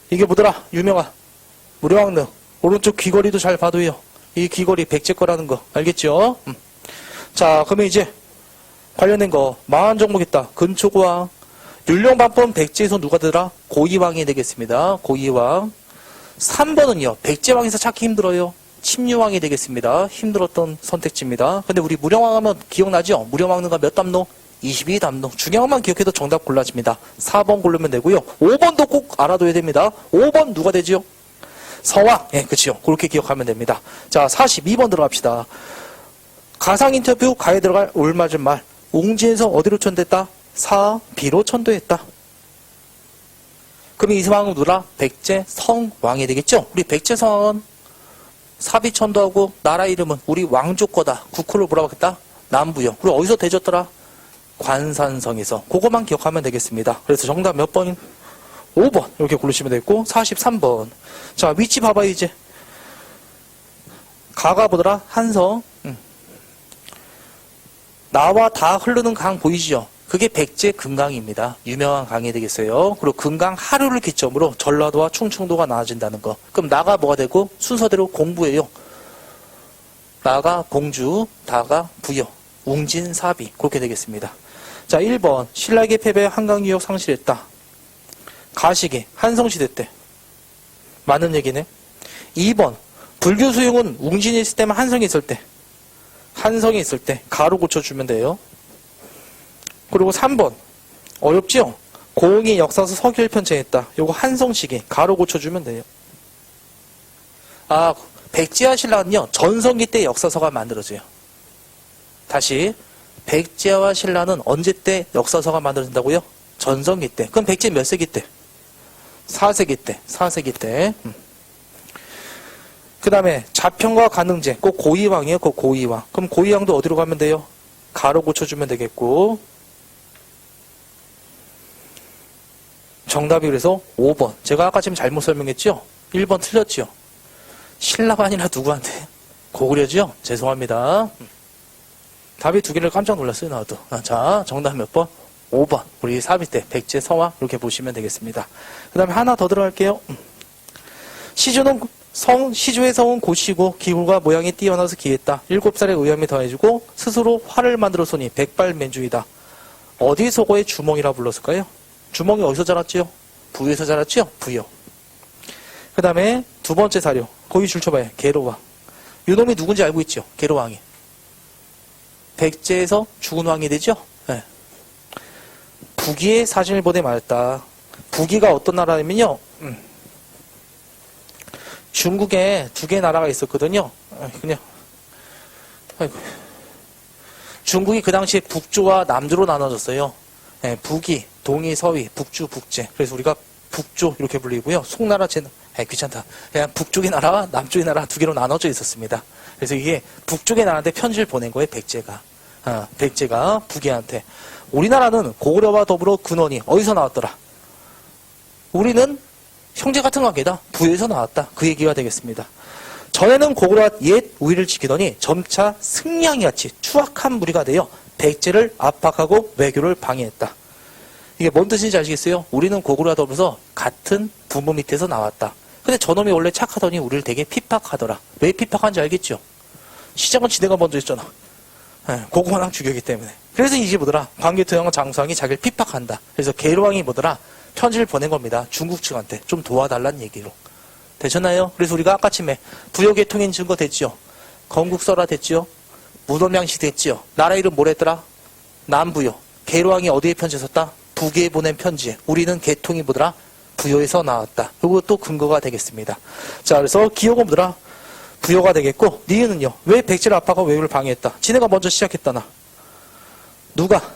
이게 뭐더라? 유명한 무령왕릉 오른쪽 귀걸이도 잘 봐도요. 이 귀걸이 백제 거라는 거 알겠죠? 자, 그러면 이제 관련된 거 마흔 종목 있다. 근초고왕 율령반법 백제에서 누가 되더라? 고이왕이 되겠습니다. 고이왕 3번은요. 백제왕에서 찾기 힘들어요. 침유왕이 되겠습니다. 힘들었던 선택지입니다. 근데 우리 무령왕 하면 기억나죠? 무령왕릉가 몇 담로? 22담로. 중요한 것만 기억해도 정답 골라집니다. 4번 고르면 되고요. 5번도 꼭 알아둬야 됩니다. 5번 누가 되죠? 서왕. 예, 그치요. 그렇게 기억하면 됩니다. 자, 42번 들어갑시다. 가상 인터뷰 가에 들어갈 올맞은 말. 웅진에서 어디로 천도했다? 사비로 천도했다. 그럼 이 상황은 누구라? 백제 성왕이 되겠죠? 우리 백제 성왕은 사비 천도하고 나라 이름은 우리 왕족 거다. 국호를 뭐라고 했다? 남부요. 그리고 어디서 대졌더라? 관산성에서. 그거만 기억하면 되겠습니다. 그래서 정답 몇 번인? 5번 이렇게 고르시면 되겠고 43번 자 위치 봐봐요. 이제 가가 보더라? 한성 나와 다 흐르는 강 보이시죠? 그게 백제 금강입니다. 유명한 강이 되겠어요. 그리고 금강 하류를 기점으로 전라도와 충청도가 나눠진다는 거. 그럼 나가 뭐가 되고 순서대로 공부예요. 나가 공주, 다가 부여, 웅진, 사비 그렇게 되겠습니다. 자 1번 신라에게 패배 한강 유역 상실했다. 가시기 한성시대 때 맞는 얘기네. 2번 불교 수용은 웅진이 있을 때만 한성이 있을 때 한성이 있을 때 가로 고쳐주면 돼요. 그리고 3번 어렵죠? 고흥이 역사서 서기 1편쟁했다. 요거 한성시기 가로 고쳐주면 돼요. 백제와 신라는요 전성기 때 역사서가 만들어져요. 다시 백제와 신라는 언제 때 역사서가 만들어진다고요? 전성기 때. 그럼 백제 몇 세기 때? 4세기 때. 4세기 때. 그 다음에 자평과 간흥제. 꼭 고이왕이에요. 꼭 고이왕. 그럼 고이왕도 어디로 가면 돼요? 가로 고쳐주면 되겠고. 정답이 그래서 5번. 제가 아까 지금 잘못 설명했죠? 1번 틀렸죠? 신라가 아니라 누구한테? 고구려죠? 죄송합니다. 답이 두 개를 깜짝 놀랐어요, 나도. 자, 정답 몇 번? 5번. 우리 4비 때 백제 서왕 이렇게 보시면 되겠습니다. 그 다음에 하나 더 들어갈게요. 시주는 시주에서 온 고시고 기울과 모양이 뛰어나서 기했다. 7살의 의염이 더해지고 스스로 활을 만들었으니 백발맨주이다. 어디서 고의 주몽이라 불렀을까요? 주몽이 어디서 자랐지요? 부여에서 자랐지요? 부여. 그 다음에 두 번째 사료. 거기 줄 쳐봐요. 계로왕. 요놈이 누군지 알고 있죠? 계로왕이. 백제에서 죽은 왕이 되죠? 네. 북위의 사진을 보내 말했다. 북위가 어떤 나라냐면요. 중국에 두 개의 나라가 있었거든요. 그냥 아이고. 중국이 그 당시에 북조와 남조로 나눠졌어요. 네, 북위, 동위, 서위, 북주, 북제. 그래서 우리가 북조 이렇게 불리고요. 송나라, 귀찮다. 그냥 북쪽의 나라와 남쪽의 나라 두 개로 나눠져 있었습니다. 그래서 이게 북쪽의 나라한테 편지를 보낸 거예요, 백제가. 백제가 북위한테. 우리나라는 고구려와 더불어 근원이 어디서 나왔더라? 우리는 형제 같은 관계다. 부에서 나왔다. 그 얘기가 되겠습니다. 전에는 고구려와 옛 우위를 지키더니 점차 승냥이같이 추악한 무리가 되어 백제를 압박하고 외교를 방해했다. 이게 뭔 뜻인지 아시겠어요? 우리는 고구려와 더불어서 같은 부모 밑에서 나왔다. 근데 저놈이 원래 착하더니 우리를 되게 핍박하더라. 왜 핍박한지 알겠죠? 시작은 지네가 먼저 했잖아. 고구마랑 죽였기 때문에. 그래서 이제 뭐더라? 광개토양 장수왕이 자기를 핍박한다. 그래서 계로왕이 뭐더라? 편지를 보낸 겁니다. 중국 측한테. 좀 도와달라는 얘기로. 되셨나요? 그래서 우리가 아까쯤에 부여계통인 증거 됐죠? 건국설화 됐죠? 무덤양식 됐죠? 나라 이름 뭐랬더라? 남부여. 계로왕이 어디에 편지 썼다? 북에 보낸 편지에. 우리는 계통이 뭐더라? 부여에서 나왔다. 이것도 근거가 되겠습니다. 자, 그래서 기호가 뭐더라? 부여가 되겠고, 니은은요? 왜 백제를 압박하고 외교를 방해했다? 지네가 먼저 시작했다, 나. 누가?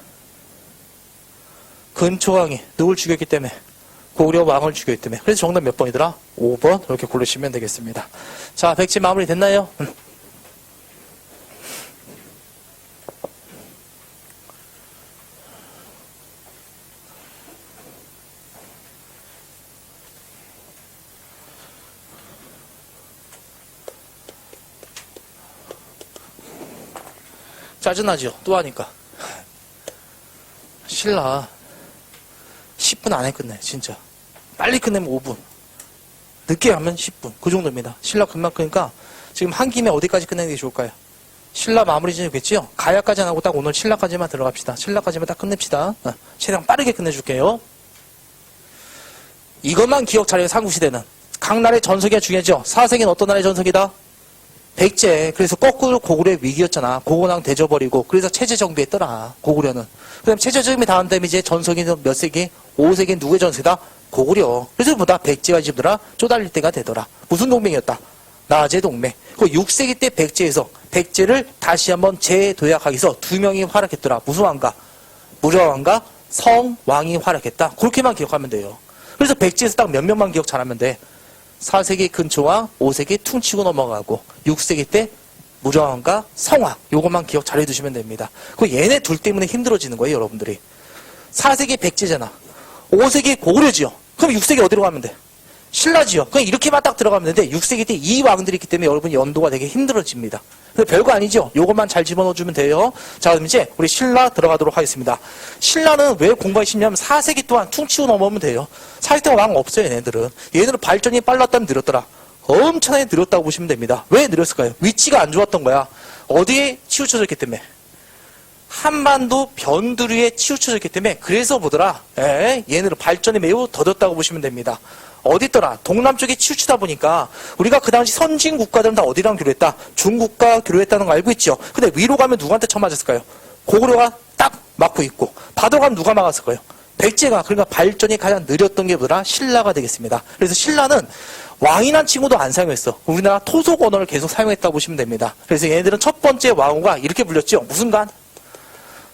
근초왕이 누굴 죽였기 때문에? 고구려 왕을 죽였기 때문에. 그래서 정답 몇 번이더라? 5번. 이렇게 고르시면 되겠습니다. 자, 백제 마무리 됐나요? 짜증나죠? 또 하니까. 신라 10분 안에 끝내, 진짜. 빨리 끝내면 5분. 늦게 하면 10분. 그 정도입니다. 신라 금방 끄니까 지금 한 김에 어디까지 끝내는 게 좋을까요? 신라 마무리 지어겠지요? 가야까지 안 하고 딱 오늘 신라까지만 들어갑시다. 신라까지만 딱 끝냅시다. 최대한 빠르게 끝내줄게요. 이것만 기억 잘해요, 삼국시대는. 각 나라의 전석이가 중요하죠? 사색은 어떤 나라의 전석이다? 백제. 그래서 거꾸로 고구려의 위기였잖아. 고구려랑 대져버리고. 그래서 체제 정비했더라. 고구려는. 그 다음 체제 정비 다음 다음에 이제 전성기는 몇 세기? 5세기 누구의 전세다? 고구려. 그래서 보다 백제가 집더라 쪼달릴 때가 되더라. 무슨 동맹이었다? 나제 동맹. 그 6세기 때 백제에서 백제를 다시 한번 재도약하기 위해서 두 명이 활약했더라. 무슨 왕가? 무려왕과 성왕이 활약했다. 그렇게만 기억하면 돼요. 그래서 백제에서 딱 몇 명만 기억 잘하면 돼. 4세기 근초왕, 5세기 퉁치고 넘어가고 6세기 때 무저왕과 성왕 요것만 기억 잘 해두시면 됩니다. 그 얘네 둘 때문에 힘들어지는 거예요, 여러분들이. 4세기 백제잖아. 5세기 고구려지요. 그럼 6세기 어디로 가면 돼? 신라지요. 그냥 이렇게만 딱 들어가면 되는데 6세기 때 이 왕들이 있기 때문에 여러분 연도가 되게 힘들어집니다. 별거 아니죠. 요것만 잘 집어넣어주면 돼요. 자, 그럼 이제 우리 신라 들어가도록 하겠습니다. 신라는 왜 공부하기 쉽냐면 4세기 동안 퉁치고 넘어오면 돼요. 4세기 때 왕 없어요, 얘네들은. 얘네들은 발전이 빨랐다면 느렸더라. 엄청나게 느렸다고 보시면 됩니다. 왜 느렸을까요? 위치가 안 좋았던 거야. 어디에 치우쳐졌기 때문에? 한반도 변두리에 치우쳐졌기 때문에 그래서 보더라. 얘네들 발전이 매우 더뎠다고 보시면 됩니다. 어디 있더라? 동남쪽에 치우치다 보니까 우리가 그 당시 선진 국가들은 다 어디랑 교류했다? 중국과 교류했다는 거 알고 있죠? 근데 위로 가면 누구한테 처맞았을까요? 고구려가 딱 막고 있고 바다로 가면 누가 막았을까요? 백제가. 그러니까 발전이 가장 느렸던 게 뭐더라? 신라가 되겠습니다. 그래서 신라는 왕이란 친구도 안 사용했어. 우리나라 토속 언어를 계속 사용했다고 보시면 됩니다. 그래서 얘네들은 첫 번째 왕후가 이렇게 불렸죠. 무슨 간?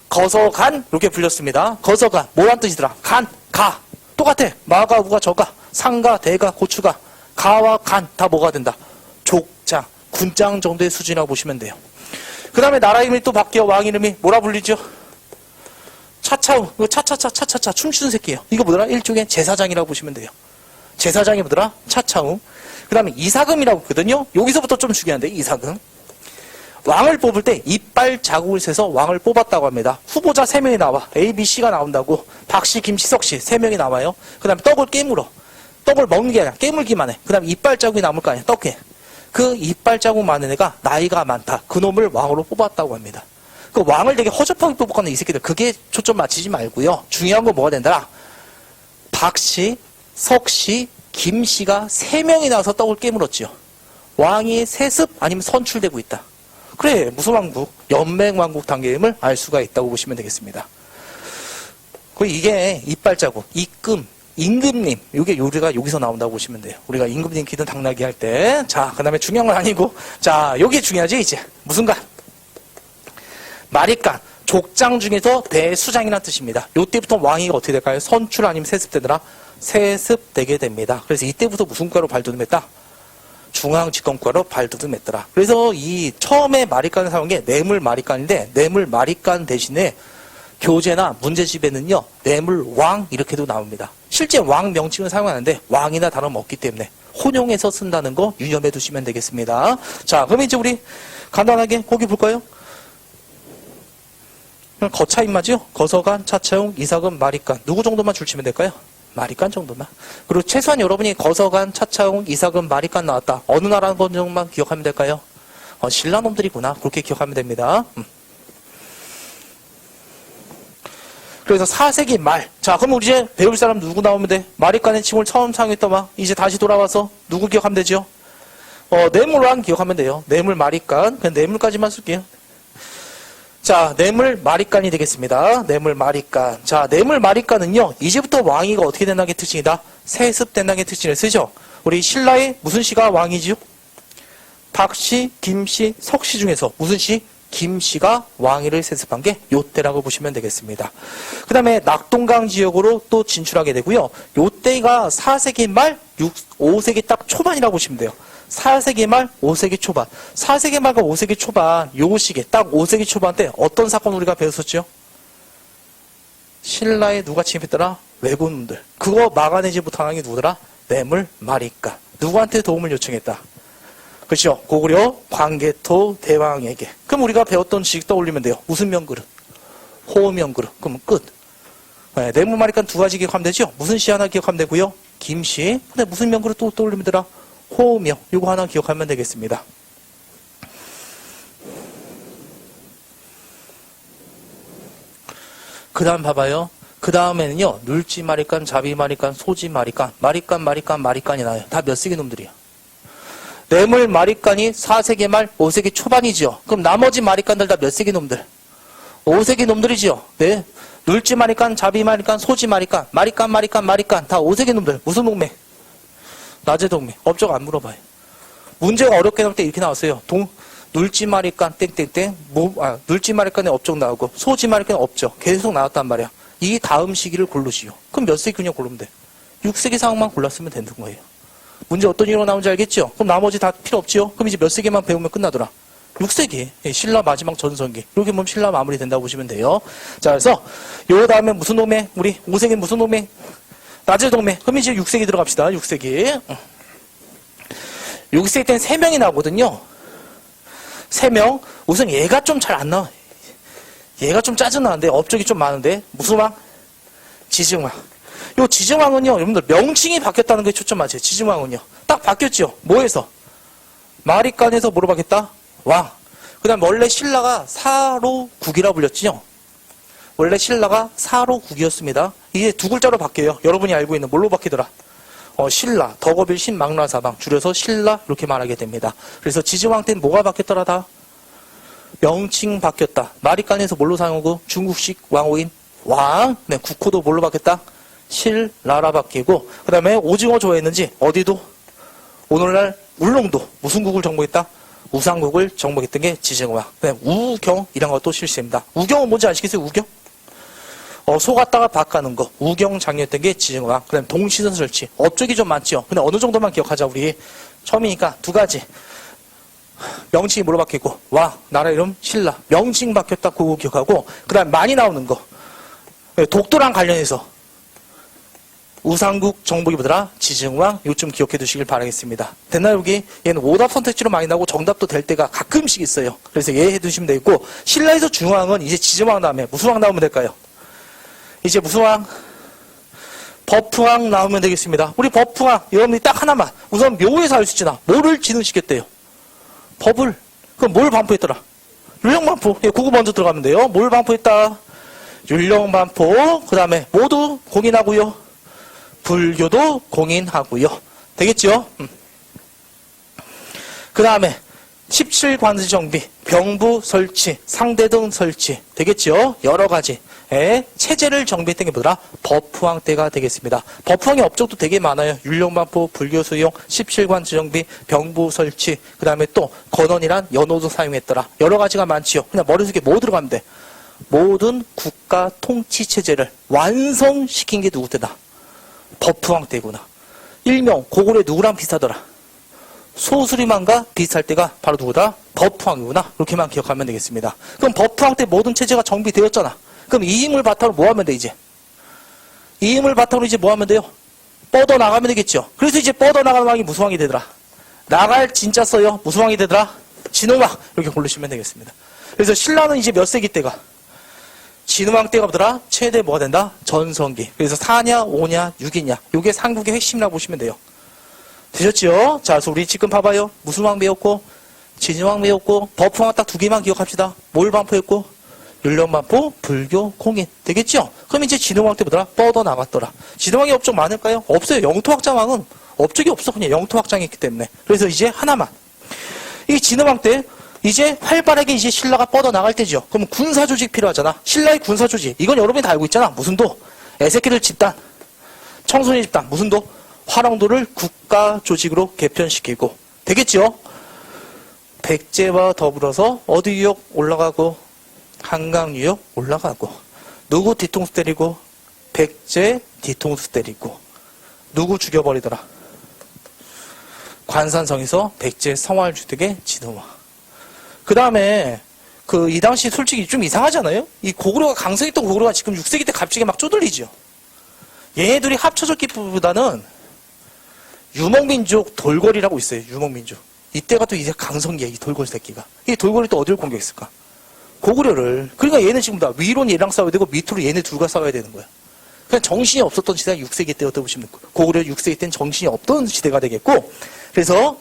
거서간 이렇게 불렸습니다. 거서간 뭐란 뜻이더라? 간, 가 똑같아. 마가, 우가, 저가, 상가, 대가, 고추가 가와 간 다 뭐가 된다? 족장, 군장 정도의 수준이라고 보시면 돼요. 그 다음에 나라 이름이 또 바뀌어. 왕 이름이 뭐라 불리죠? 차차우, 차차차 춤추는 새끼예요. 이거 뭐더라? 일종의 제사장이라고 보시면 돼요. 제사장이 뭐더라? 차차우. 그 다음에 이사금이라고 있거든요. 여기서부터 좀 중요한데, 이사금. 왕을 뽑을 때 이빨 자국을 세서 왕을 뽑았다고 합니다. 후보자 3명이 나와. A, B, C가 나온다고. 박씨, 김씨, 석씨 3명이 나와요. 그 다음에 떡을 깨물어. 떡을 먹는 게 아니라 깨물기만 해. 그 다음에 이빨 자국이 남을 거 아니야. 떡에. 그 이빨 자국 많은 애가 나이가 많다. 그놈을 왕으로 뽑았다고 합니다. 그 왕을 되게 허접하게 뽑았거든, 이 새끼들. 그게 초점 맞추지 말고요. 중요한 건 뭐가 된다? 박씨, 석씨, 김씨가 3명이 나와서 떡을 깨물었죠. 왕이 세습 아니면 선출되고 있다. 그래, 무슨 왕국? 연맹왕국 단계임을 알 수가 있다고 보시면 되겠습니다. 이게 이빨 자국, 입금, 임금님, 이게 요리가 여기서 나온다고 보시면 돼요. 우리가 임금님 기든 당나귀 할 때. 자, 그 다음에 중요한 건 아니고, 자, 여기 중요하지, 이제. 무슨 간? 마리간. 족장 중에서 대수장이라는 뜻입니다. 요때부터 왕이 어떻게 될까요? 선출 아니면 세습되더라? 세습되게 됩니다. 그래서 이때부터 무슨 과로 발돋움했다? 중앙집권과로 발돋움했더라. 그래서 이 처음에 마리간을 사용한 게 뇌물 마리간인데, 뇌물 마리간 대신에 교재나 문제집에는요, 뇌물왕 이렇게도 나옵니다. 실제 왕 명칭을 사용하는데 왕이나 다름 없기 때문에 혼용해서 쓴다는 거 유념해 두시면 되겠습니다. 자, 그럼 이제 우리 간단하게 거기 볼까요? 거차인마죠? 거서간, 차차용, 이사금, 마리간. 누구 정도만 줄치면 될까요? 마리간 정도만. 그리고 최소한 여러분이 거서간, 차차용, 이사금, 마리간 나왔다. 어느 나라는 것 정도만 기억하면 될까요? 신라놈들이구나. 그렇게 기억하면 됩니다. 그래서 4세기 말. 자, 그럼 우리 이제 배울 사람 누구 나오면 돼? 마리간의 칭을 처음 사용했던 막 이제 다시 돌아와서 누구 기억하면 되죠? 뇌물왕 기억하면 돼요. 뇌물 마리간. 그냥 뇌물까지만 쓸게요. 자, 뇌물 마리간이 되겠습니다. 뇌물 마리간. 자, 뇌물 마리간은요, 이제부터 왕위가 어떻게 된다는 게 특징이다? 세습된다는 게 특징을 쓰죠. 우리 신라의 무슨 씨가 왕이지요? 박씨, 김씨, 석씨 중에서 무슨 씨? 김씨가 왕위를 세습한 게 요때라고 보시면 되겠습니다. 그 다음에 낙동강 지역으로 또 진출하게 되고요. 요때가 4세기 말, 5세기 딱 초반이라고 보시면 돼요. 4세기 말, 5세기 초반. 4세기 말과 5세기 초반, 요 시기에 딱 5세기 초반 때 어떤 사건 우리가 배웠었죠? 신라에 누가 침입했더라? 왜군들. 그거 막아내지 못하는 게 누구더라? 뇌물 마리간. 누구한테 도움을 요청했다? 그렇죠. 고구려 광개토 대왕에게. 그럼 우리가 배웠던 지식 떠올리면 돼요. 무슨 명그릇? 호명그릇. 그럼 끝. 네, 뇌물 마리간 2가지 기억하면 되죠. 무슨 시 하나 기억하면 되고요. 김씨. 근데 무슨 명그릇 또 떠올리면 되더라? 호명. 이거 하나 기억하면 되겠습니다. 그 다음 봐봐요. 그 다음에는요. 눌지 마리간, 자비 마리간, 소지 마리간, 마리간이 나와요. 다 몇 세기 놈들이야. 뇌물 마리간이 4세기 말, 5세기 초반이죠. 그럼 나머지 마리간들 다 몇 세기 놈들? 5세기 놈들이죠. 네. 눌지 마리간, 자비 마리간, 소지 마리간, 마리간 다 5세기 놈들. 무슨 동맹? 낮의 동맹. 업적 안 물어봐요. 문제가 어렵게 나올 때 이렇게 나왔어요. 눌지 마리간 땡땡땡. 눌지 마리간에 업적 나오고 소지 마리간에 업적 계속 나왔단 말이야. 이 다음 시기를 고르시오. 그럼 몇 세기 그냥 고르면 돼. 6세기 상황만 골랐으면 되는 거예요. 문제 어떤 이유로 나오는지 알겠죠? 그럼 나머지 다 필요 없지요? 그럼 이제 몇 세기만 배우면 끝나더라. 6세기. 신라 마지막 전성기. 이렇게 보면 신라 마무리 된다고 보시면 돼요. 자, 그래서 요 다음에 무슨 동맹? 우리 5세기 무슨 동맹? 낮의 동맹. 그럼 이제 6세기 들어갑시다. 6세기. 6세기 때는 3명이 나오거든요. 3명. 우선 얘가 좀 잘 안 나와. 얘가 좀 짜증나는데 업적이 좀 많은데 무슨 왕? 지증왕. 요 지증왕은요, 여러분들 명칭이 바뀌었다는 게 초점하지. 지증왕은요. 딱 바뀌었죠. 뭐에서? 마리간에서 뭐로 바뀌었다? 왕. 그 다음 원래 신라가 사로국이라 불렸지요. 원래 신라가 사로국이었습니다. 이게 2글자로 바뀌어요. 여러분이 알고 있는 뭘로 바뀌더라? 신라, 덕업일 신망라사방 줄여서 신라 이렇게 말하게 됩니다. 그래서 지증왕 때는 뭐가 바뀌었더라 다? 명칭 바뀌었다. 마리간에서 뭘로 사용하고 중국식 왕호인 왕. 네, 국호도 뭘로 바뀌었다? 신라라 바뀌고 그 다음에 오징어 좋아했는지 어디도 오늘날 울릉도 무슨 국을 정복했다? 우상국을 정복했던 게 지정왕. 그다음에 우경이란 것도 실시입니다. 우경은 뭔지 아시겠어요? 우경? 소 갖다가 밥 가는 거. 우경 장려했던 게 지정왕. 그다음에 동시선 설치. 업적이 좀 많죠. 근데 어느 정도만 기억하자 우리. 처음이니까 두 가지. 명칭이 뭐로 바뀌고 왕, 나라 이름 신라. 명칭 바뀌었다 그거 기억하고 그다음에 많이 나오는 거. 독도랑 관련해서 우상국 정복이 뭐더라? 지증왕. 요즘 기억해 두시길 바라겠습니다. 됐나요 여기? 얘는 오답 선택지로 많이 나오고 정답도 될 때가 가끔씩 있어요. 그래서 얘 해두시면 되겠고 신라에서 중왕은 이제 지증왕 다음에 무슨 왕 나오면 될까요? 이제 무슨 왕? 법흥왕 나오면 되겠습니다. 우리 법흥왕 여러분이 딱 하나만 우선 묘에서 알 수 있잖아. 뭐를 진흥시켰대요? 법을. 그럼 뭘 반포했더라? 율령반포. 예, 그거 먼저 들어가면 돼요. 뭘 반포했다? 율령반포. 그 다음에 모두 공인하고요. 불교도 공인하고요. 되겠죠? 그 다음에 17관지 정비, 병부 설치, 상대등 설치. 되겠죠? 여러 가지. 체제를 정비했던 게 뭐더라? 법흥왕 때가 되겠습니다. 법흥왕의 업적도 되게 많아요. 율령반포, 불교 수용, 17관지 정비, 병부 설치, 그 다음에 또 건원이란 연호도 사용했더라. 여러 가지가 많지요. 그냥 머릿속에 뭐 들어가면 돼? 모든 국가 통치 체제를 완성시킨 게 누구 때다? 법흥왕 때구나. 일명 고구려 누구랑 비슷하더라? 소수리만과 비슷할 때가 바로 누구다? 법흥왕이구나. 이렇게만 기억하면 되겠습니다. 그럼 법흥왕 때 모든 체제가 정비되었잖아. 그럼 이 힘을 바탕으로 뭐 하면 돼 이제? 이 힘을 바탕으로 이제 뭐 하면 돼요? 뻗어 나가면 되겠죠. 그래서 이제 뻗어 나가는 왕이 무슨 왕이 되더라? 나갈 진짜 써요. 무슨 왕이 되더라? 진흥왕. 이렇게 고르시면 되겠습니다. 그래서 신라는 이제 몇 세기 때가? 진흥왕 때가 뭐더라? 최대 뭐가 된다? 전성기. 그래서 4냐, 5냐, 6이냐. 요게 삼국의 핵심이라고 보시면 돼요. 되셨죠? 자, 그래서 우리 지금 봐봐요. 무슨 왕 배웠고, 진흥왕 배웠고, 법흥왕 딱 두 개만 기억합시다. 뭘 반포했고? 율령반포, 불교, 공인. 되겠죠? 그럼 이제 진흥왕 때보다 뻗어 나갔더라. 진흥왕의 업적 많을까요? 없어요. 영토확장왕은 업적이 없어. 그냥 영토확장했기 때문에. 그래서 이제 하나만. 이 진흥왕 때 이제 활발하게 이제 신라가 뻗어 나갈 때죠. 그럼 군사조직 필요하잖아. 신라의 군사조직. 이건 여러분이 다 알고 있잖아. 무슨 도? 에세키들 집단. 청소년 집단. 무슨 도? 화랑도를 국가조직으로 개편시키고. 되겠죠? 백제와 더불어서 어디 유역 올라가고 한강 유역 올라가고 누구 뒤통수 때리고 백제 뒤통수 때리고 누구 죽여버리더라? 관산성에서 백제 성활주택의 진흥왕. 그 다음에 이 당시 솔직히 좀 이상하잖아요? 이 고구려가 강성했던 고구려가 지금 6세기 때 갑자기 막 쪼들리죠. 얘네들이 합쳐졌기보다는 유목민족 돌궐이라고 있어요. 유목민족. 이때가 또 이제 강성기야. 이 돌궐 새끼가. 이 돌궐이 또 어디를 공격했을까? 고구려를. 그러니까 얘는 지금 다 위로는 얘랑 싸워야 되고 밑으로 얘네 둘과 싸워야 되는 거야. 그냥 정신이 없었던 시대가 6세기 때 어떻게 보시면 고구려 6세기 때는 정신이 없던 시대가 되겠고 그래서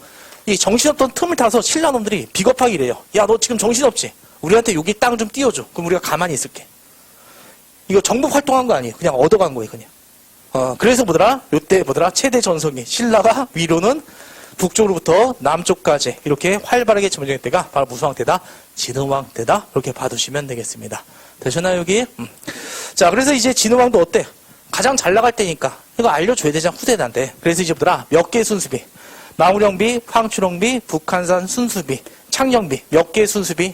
이 정신없던 틈을 타서 신라놈들이 비겁하게 이래요. 야, 너 지금 정신없지? 우리한테 여기 땅 좀 띄워줘. 그럼 우리가 가만히 있을게. 이거 정복 활동한 거 아니에요. 그냥 얻어간 거예요. 그냥. 그래서 뭐더라? 요때 뭐더라? 최대 전성기. 신라가 위로는 북쪽으로부터 남쪽까지 이렇게 활발하게 점령할 때가 바로 무슨 왕 때다? 진흥왕 때다. 이렇게 봐두시면 되겠습니다. 되셨나요 여기? 자, 그래서 이제 진흥왕도 어때? 가장 잘 나갈 때니까 이거 알려줘야 되잖아 후대단한테. 그래서 이제 뭐더라? 몇 개 순수비? 마무령비, 황추령비, 북한산 순수비, 창령비. 몇 개의 순수비?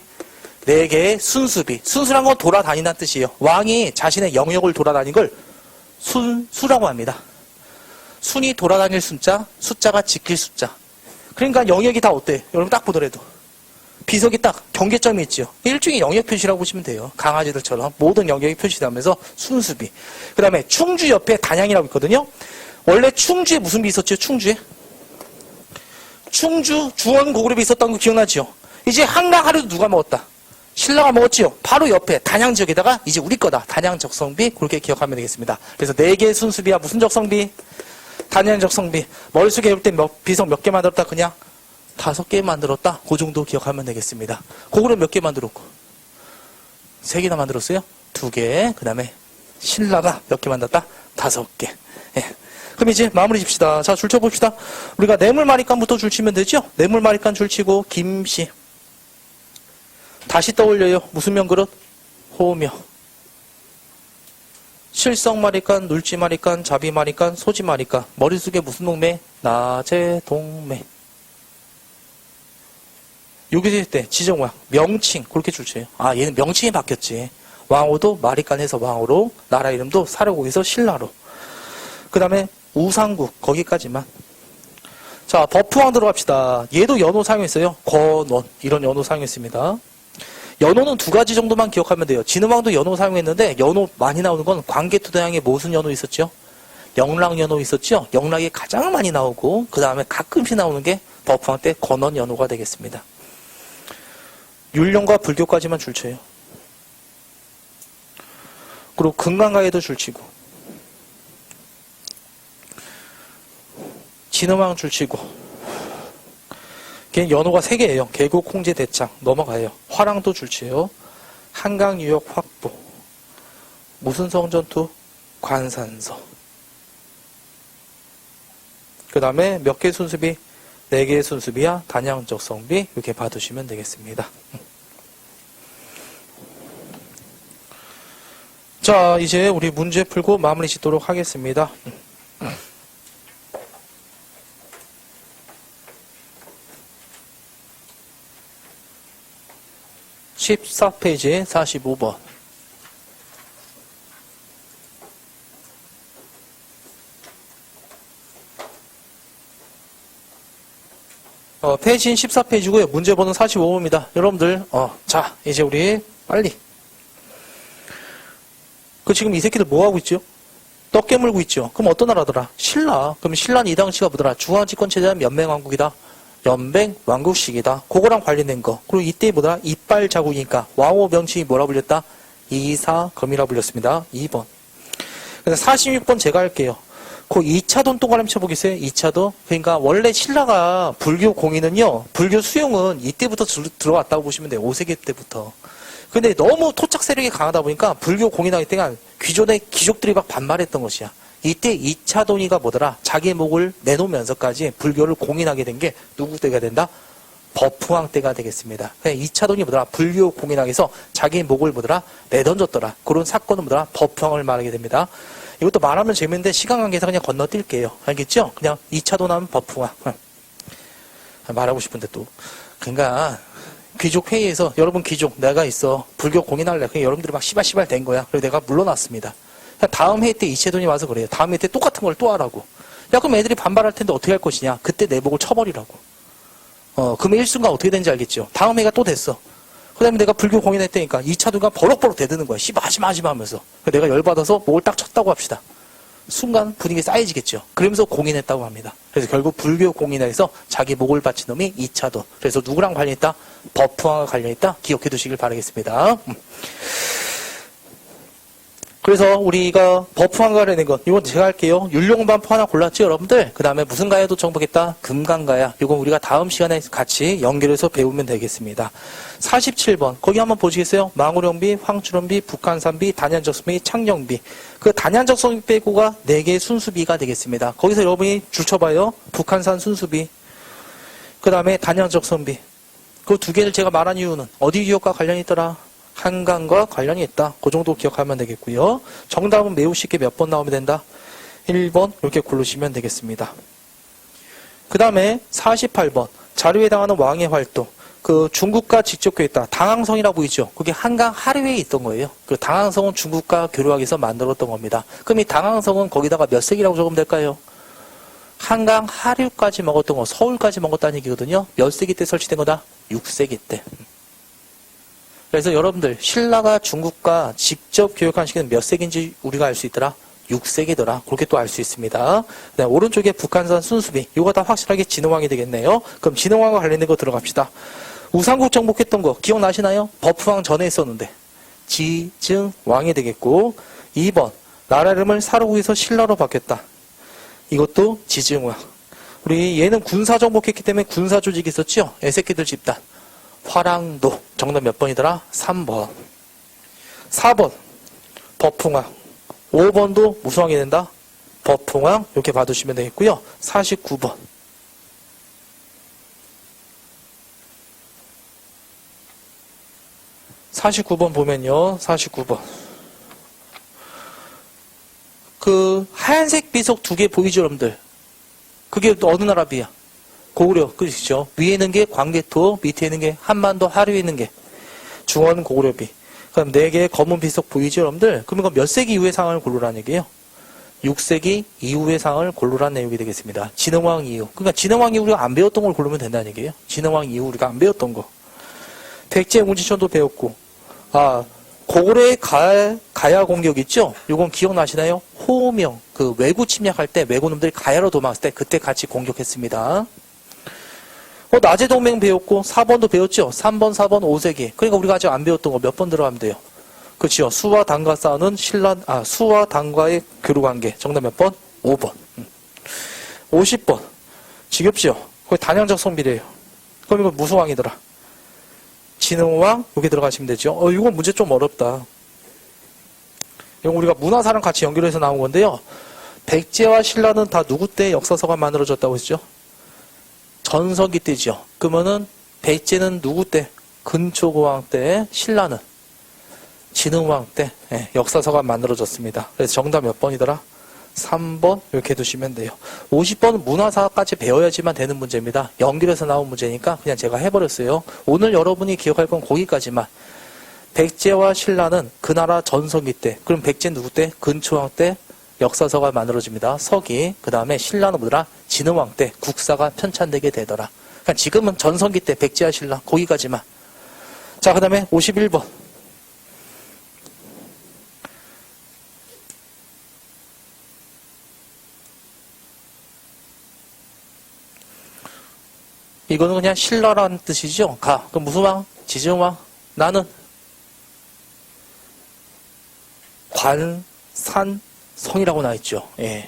4개의 순수비. 순수란 건 돌아다닌다는 뜻이에요. 왕이 자신의 영역을 돌아다닌 걸 순수라고 합니다. 순이 돌아다닐 숫자, 숫자가 지킬 숫자. 그러니까 영역이 다 어때? 여러분 딱 보더라도. 비석이 딱 경계점이 있지요. 일종의 영역 표시라고 보시면 돼요. 강아지들처럼 모든 영역이 표시되면서 순수비. 그 다음에 충주 옆에 단양이라고 있거든요. 원래 충주에 무슨 비 있었죠? 충주에? 충주 중원고구려비 있었던 거 기억나죠? 이제 한강 하루도 누가 먹었다? 신라가 먹었지요. 바로 옆에 단양 지역에다가 이제 우리 거다. 단양 적성비. 그렇게 기억하면 되겠습니다. 그래서 4개의 순수비야. 무슨 적성비? 단양 적성비. 머릿속에 올 때 비석 몇 개 만들었다? 그냥 5개 만들었다. 그 정도 기억하면 되겠습니다. 고구려 몇 개 만들었고? 3개나 만들었어요? 2개. 그 다음에 신라가 몇 개 만들었다? 5개. 예. 그럼 이제 마무리 집시다. 자, 줄 쳐봅시다. 우리가 뇌물마리간부터 줄 치면 되죠? 뇌물마리간 줄 치고 김씨. 다시 떠올려요. 무슨 명그릇? 호명. 실성마리간, 눌지마리간, 자비마리간, 소지마리간. 머릿속에 무슨 동매? 나제동매. 여기서 있을 때 지정왕, 명칭 그렇게 줄쳐요. 아 얘는 명칭이 바뀌었지. 왕호도 마리칸에서 왕호로, 나라 이름도 사려국에서 신라로. 그 다음에 우상국 거기까지만. 자 버프왕 들어갑시다. 얘도 연호 사용했어요. 권원 이런 연호 사용했습니다. 연호는 두 가지 정도만 기억하면 돼요. 진흥왕도 연호 사용했는데 연호 많이 나오는 건 광개토대왕에 무슨 연호 있었죠? 영락연호 있었죠? 영락이 가장 많이 나오고 그 다음에 가끔씩 나오는 게 버프왕 때 권원 연호가 되겠습니다. 율령과 불교까지만 줄쳐요. 그리고 금강가에도 줄치고 진흥왕 줄치고 걔는 연호가 3개예요. 계곡, 홍제, 대창 넘어가요. 화랑도 줄치요. 한강 유역 확보 무슨 성전투? 관산서. 그 다음에 몇 개 순수비? 4개의 순수비야 단양적 성비 이렇게 봐두시면 되겠습니다. 자 이제 우리 문제 풀고 마무리 짓도록 하겠습니다. 14페이지 45번. 페이지는 14페이지고요. 문제번호 45번입니다. 여러분들, 자, 이제 우리 빨리. 지금 이 새끼들 뭐 하고 있죠? 떡 깨물고 있죠? 그럼 어떤 나라더라? 신라. 그럼 신라는 이 당시가 뭐더라? 중앙집권체제는 연맹왕국이다. 연맹왕국식이다. 그거랑 관련된 거. 그리고 이때 뭐더라? 이빨 자국이니까 왕호 명칭이 뭐라 불렸다? 이사검이라 불렸습니다. 2번. 그래서 46번 제가 할게요. 그 2차돈 동그라미 쳐보겠어요? 2차돈? 그러니까 원래 신라가 불교 공인은요, 불교 수용은 이때부터 들어왔다고 보시면 돼요. 5세기 때부터. 근데 너무 토착 세력이 강하다 보니까 불교 공인하기 때문에 귀족의 귀족들이 막 반발했던 것이야. 이때 2차돈이가 뭐더라? 자기 목을 내놓으면서까지 불교를 공인하게 된 게 누구 때가 된다? 버프왕 때가 되겠습니다. 2차돈이 뭐더라? 불교 공인하기 위해서 자기 목을 뭐더라? 내던졌더라. 그런 사건은 뭐더라? 버프왕을 말하게 됩니다. 이것도 말하면 재밌는데 시간 관계에서 그냥 건너뛸게요. 알겠죠? 그냥 2차돈 하면 버프왕. 말하고 싶은데 또. 그러니까 귀족 회의에서 여러분 귀족 내가 있어. 불교 공인할래. 그냥 여러분들이 막 시발시발 된 거야. 그래서 내가 물러났습니다. 다음 회의 때 이채돈이 와서 그래요. 다음 회의 때 똑같은 걸 또 하라고. 야 그럼 애들이 반발할 텐데 어떻게 할 것이냐. 그때 내 목을 쳐버리라고. 그러면 일순간 어떻게 되는지 알겠죠. 다음 회의가 또 됐어. 그 다음에 내가 불교 공인했다니까 2차돈가 버럭버럭 대드는 거야. 씨발 하지마 하면서. 내가 열받아서 목을 딱 쳤다고 합시다. 순간 분위기 쌓여지겠죠. 그러면서 공인했다고 합니다. 그래서 결국 불교 공인에서 자기 목을 바친 놈이 2차돈. 그래서 누구랑 관련있다? 버프왕과 관련있다? 기억해 두시길 바라겠습니다. 그래서 우리가 버프왕과 관련된 것, 이건 제가 할게요. 율용반포 하나 골랐죠, 여러분들? 그 다음에 무슨 가야도 정복했다? 금강가야. 이건 우리가 다음 시간에 같이 연결해서 배우면 되겠습니다. 47번. 거기 한번 보시겠어요? 망우령비, 황추론비, 북한산비, 단연적성비, 창령비. 그 단연적성비 빼고가 4개의 순수비가 되겠습니다. 거기서 여러분이 줄쳐봐요. 북한산 순수비. 그 다음에 단연적성비. 그 2개를 제가 말한 이유는 어디 지역과 관련이 있더라? 한강과 관련이 있다. 그 정도 기억하면 되겠고요. 정답은 매우 쉽게 몇 번 나오면 된다? 1번 이렇게 고르시면 되겠습니다. 그 다음에 48번. 자료에 해당하는 왕의 활동. 그 중국과 직접 교류했다. 당항성이라고 있죠. 그게 한강 하류에 있던 거예요. 그 당항성은 중국과 교류하기 위해서 만들었던 겁니다. 그럼 이 당항성은 거기다가 몇 세기라고 적으면 될까요? 한강 하류까지 먹었던 거, 서울까지 먹었다는 얘기거든요. 몇 세기 때 설치된 거다? 6세기 때. 그래서 여러분들 신라가 중국과 직접 교역한 시기는 몇 세기인지 우리가 알 수 있더라? 6세기더라. 그렇게 또 알 수 있습니다. 네, 오른쪽에 북한산 순수비. 이거 다 확실하게 진흥왕이 되겠네요. 그럼 진흥왕과 관련된 거 들어갑시다. 우상국 정복했던 거 기억나시나요? 버프왕 전에 있었는데 지증왕이 되겠고 2번 나라 이름을 사로국에서 신라로 바뀌었다. 이것도 지증왕. 우리 얘는 군사 정복했기 때문에 군사 조직이 있었죠? 애새끼들 집단. 화랑도. 정답 몇 번이더라? 3번. 4번 버풍왕. 5번도 무슨 왕이 된다? 버풍왕. 이렇게 봐두시면 되겠고요. 49번. 49번 보면요. 49번. 그 하얀색 비석 2개 보이죠, 여러분들? 그게 어느 나라 비야? 고구려 끝이죠. 위에 있는 게 광개토, 밑에 있는 게 한반도 하류에 있는 게 중원 고구려비. 그럼 4개의 검은 비석 보이죠, 여러분들? 그럼 이거 몇 세기 이후의 상황을 고르라는 얘기예요? 6세기 이후의 상황을 고르라는 내용이 되겠습니다. 진흥왕 이후. 그러니까 진흥왕 이후 우리가 안 배웠던 걸 고르면 된다는 얘기예요. 진흥왕 이후 우리가 안 배웠던 거. 백제 웅진천도 배웠고, 고구려의 가야 공격 있죠? 요건 기억나시나요? 호명, 그 왜구 침략할 때 왜구놈들이 가야로 도망갔을 때 그때 같이 공격했습니다. 낮에 동맹 배웠고 4번도 배웠죠? 3번, 4번, 5세기. 그러니까 우리가 아직 안 배웠던 거 몇 번 들어가면 돼요? 그렇죠. 수와 당과 싸우는 수와 당과의 교류관계. 정답 몇 번? 5번. 50번. 지겹죠? 거기 단양적 성비례예요. 그럼 이거 무슨 왕이더라? 진흥왕 여기 들어가시면 되죠. 이건 문제 좀 어렵다. 이건 우리가 문화사랑 같이 연결해서 나온 건데요. 백제와 신라는 다 누구 때 역사서가 만들어졌다고 했죠? 전성기 때죠. 그러면은 백제는 누구 때? 근초고왕 때, 신라는 진흥왕 때 역사서가 만들어졌습니다. 그래서 정답 몇 번이더라? 3번 이렇게 두시면 돼요. 50번은 문화사까지 배워야지만 되는 문제입니다. 연결해서 나온 문제니까 그냥 제가 해버렸어요. 오늘 여러분이 기억할 건 거기까지만. 백제와 신라는 그 나라 전성기 때, 그럼 백제 누구 때? 근초왕 때 역사서가 만들어집니다. 서기. 그 다음에 신라는 뭐더라? 진흥왕 때 국사가 편찬되게 되더라. 그러니까 지금은 전성기 때 백제와 신라 거기까지만. 자, 그 다음에 51번. 이거는 그냥 신라라는 뜻이죠. 그럼 무슨 왕? 지증왕. 나는 관산성이라고 나와있죠. 예.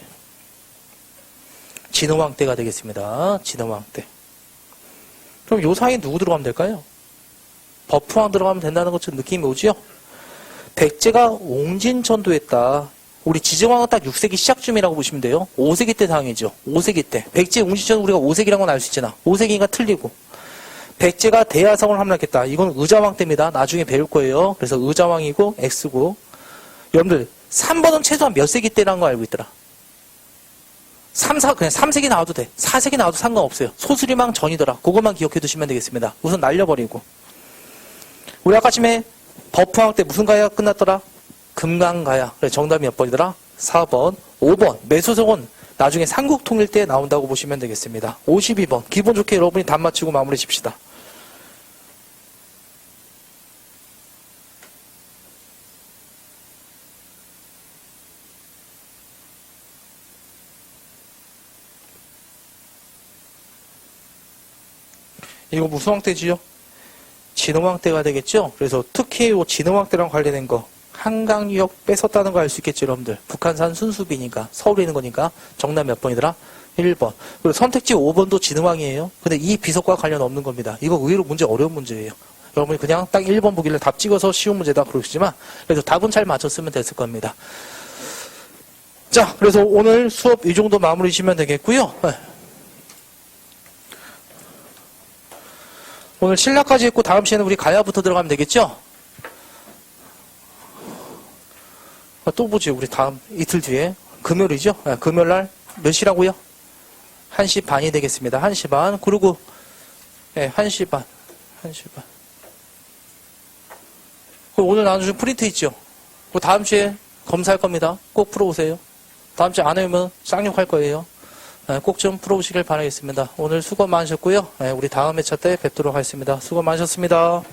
진흥왕 때가 되겠습니다. 진흥왕 때. 그럼 요 사이에 누구 들어가면 될까요? 버프왕 들어가면 된다는 것처럼 느낌이 오죠? 백제가 옹진천도했다. 우리 지증왕은 딱 6세기 시작쯤이라고 보시면 돼요. 5세기 때 상황이죠. 5세기 때. 백제 옹진천은 우리가 5세기라는 건 알 수 있잖아. 5세기니까 틀리고. 백제가 대하성을 함락했다. 이건 의자왕 때입니다. 나중에 배울 거예요. 그래서 의자왕이고 X고. 여러분들 3번은 최소한 몇 세기 때라는 거 알고 있더라. 그냥 3세기 나와도 돼. 4세기 나와도 상관없어요. 소수리망 전이더라. 그것만 기억해 두시면 되겠습니다. 우선 날려버리고. 우리 아까 전에 버프왕 때 무슨 가야가 끝났더라? 금강가야. 그래, 정답이 몇 번이더라? 4번. 5번. 매수성은 나중에 삼국통일 때 나온다고 보시면 되겠습니다. 52번. 기분 좋게 여러분이 답 맞추고 마무리 칩시다. 이거 무슨 왕 때지요? 진흥왕 때가 되겠죠? 그래서 특히 진흥왕 때랑 관련된 거 한강유역 뺏었다는 거 알 수 있겠죠, 여러분들. 북한산 순수비니까 서울에 있는 거니까 정답 몇 번이더라? 1번. 그리고 선택지 5번도 진흥왕이에요. 근데 이 비석과 관련 없는 겁니다. 이거 의외로 문제 어려운 문제예요. 여러분이 그냥 딱 1번 보길래 답 찍어서 쉬운 문제다 그러시지만 그래도 답은 잘 맞췄으면 됐을 겁니다. 자, 그래서 오늘 수업 이 정도 마무리 지면 되겠고요. 오늘 신라까지 했고 다음 시에는 우리 가야부터 들어가면 되겠죠? 또 보지 우리 다음 이틀 뒤에 금요일이죠? 금요일날 몇 시라고요? 1시 반이 되겠습니다. 1시 반. 그리고 1시 반. 1시 반. 오늘 나눠준 프린트 있죠? 다음 주에 검사할 겁니다. 꼭 풀어오세요. 다음 주에 안 해오면 쌍욕할 거예요. 꼭 좀 풀어오시길 바라겠습니다. 오늘 수고 많으셨고요. 우리 다음 회차 때 뵙도록 하겠습니다. 수고 많으셨습니다.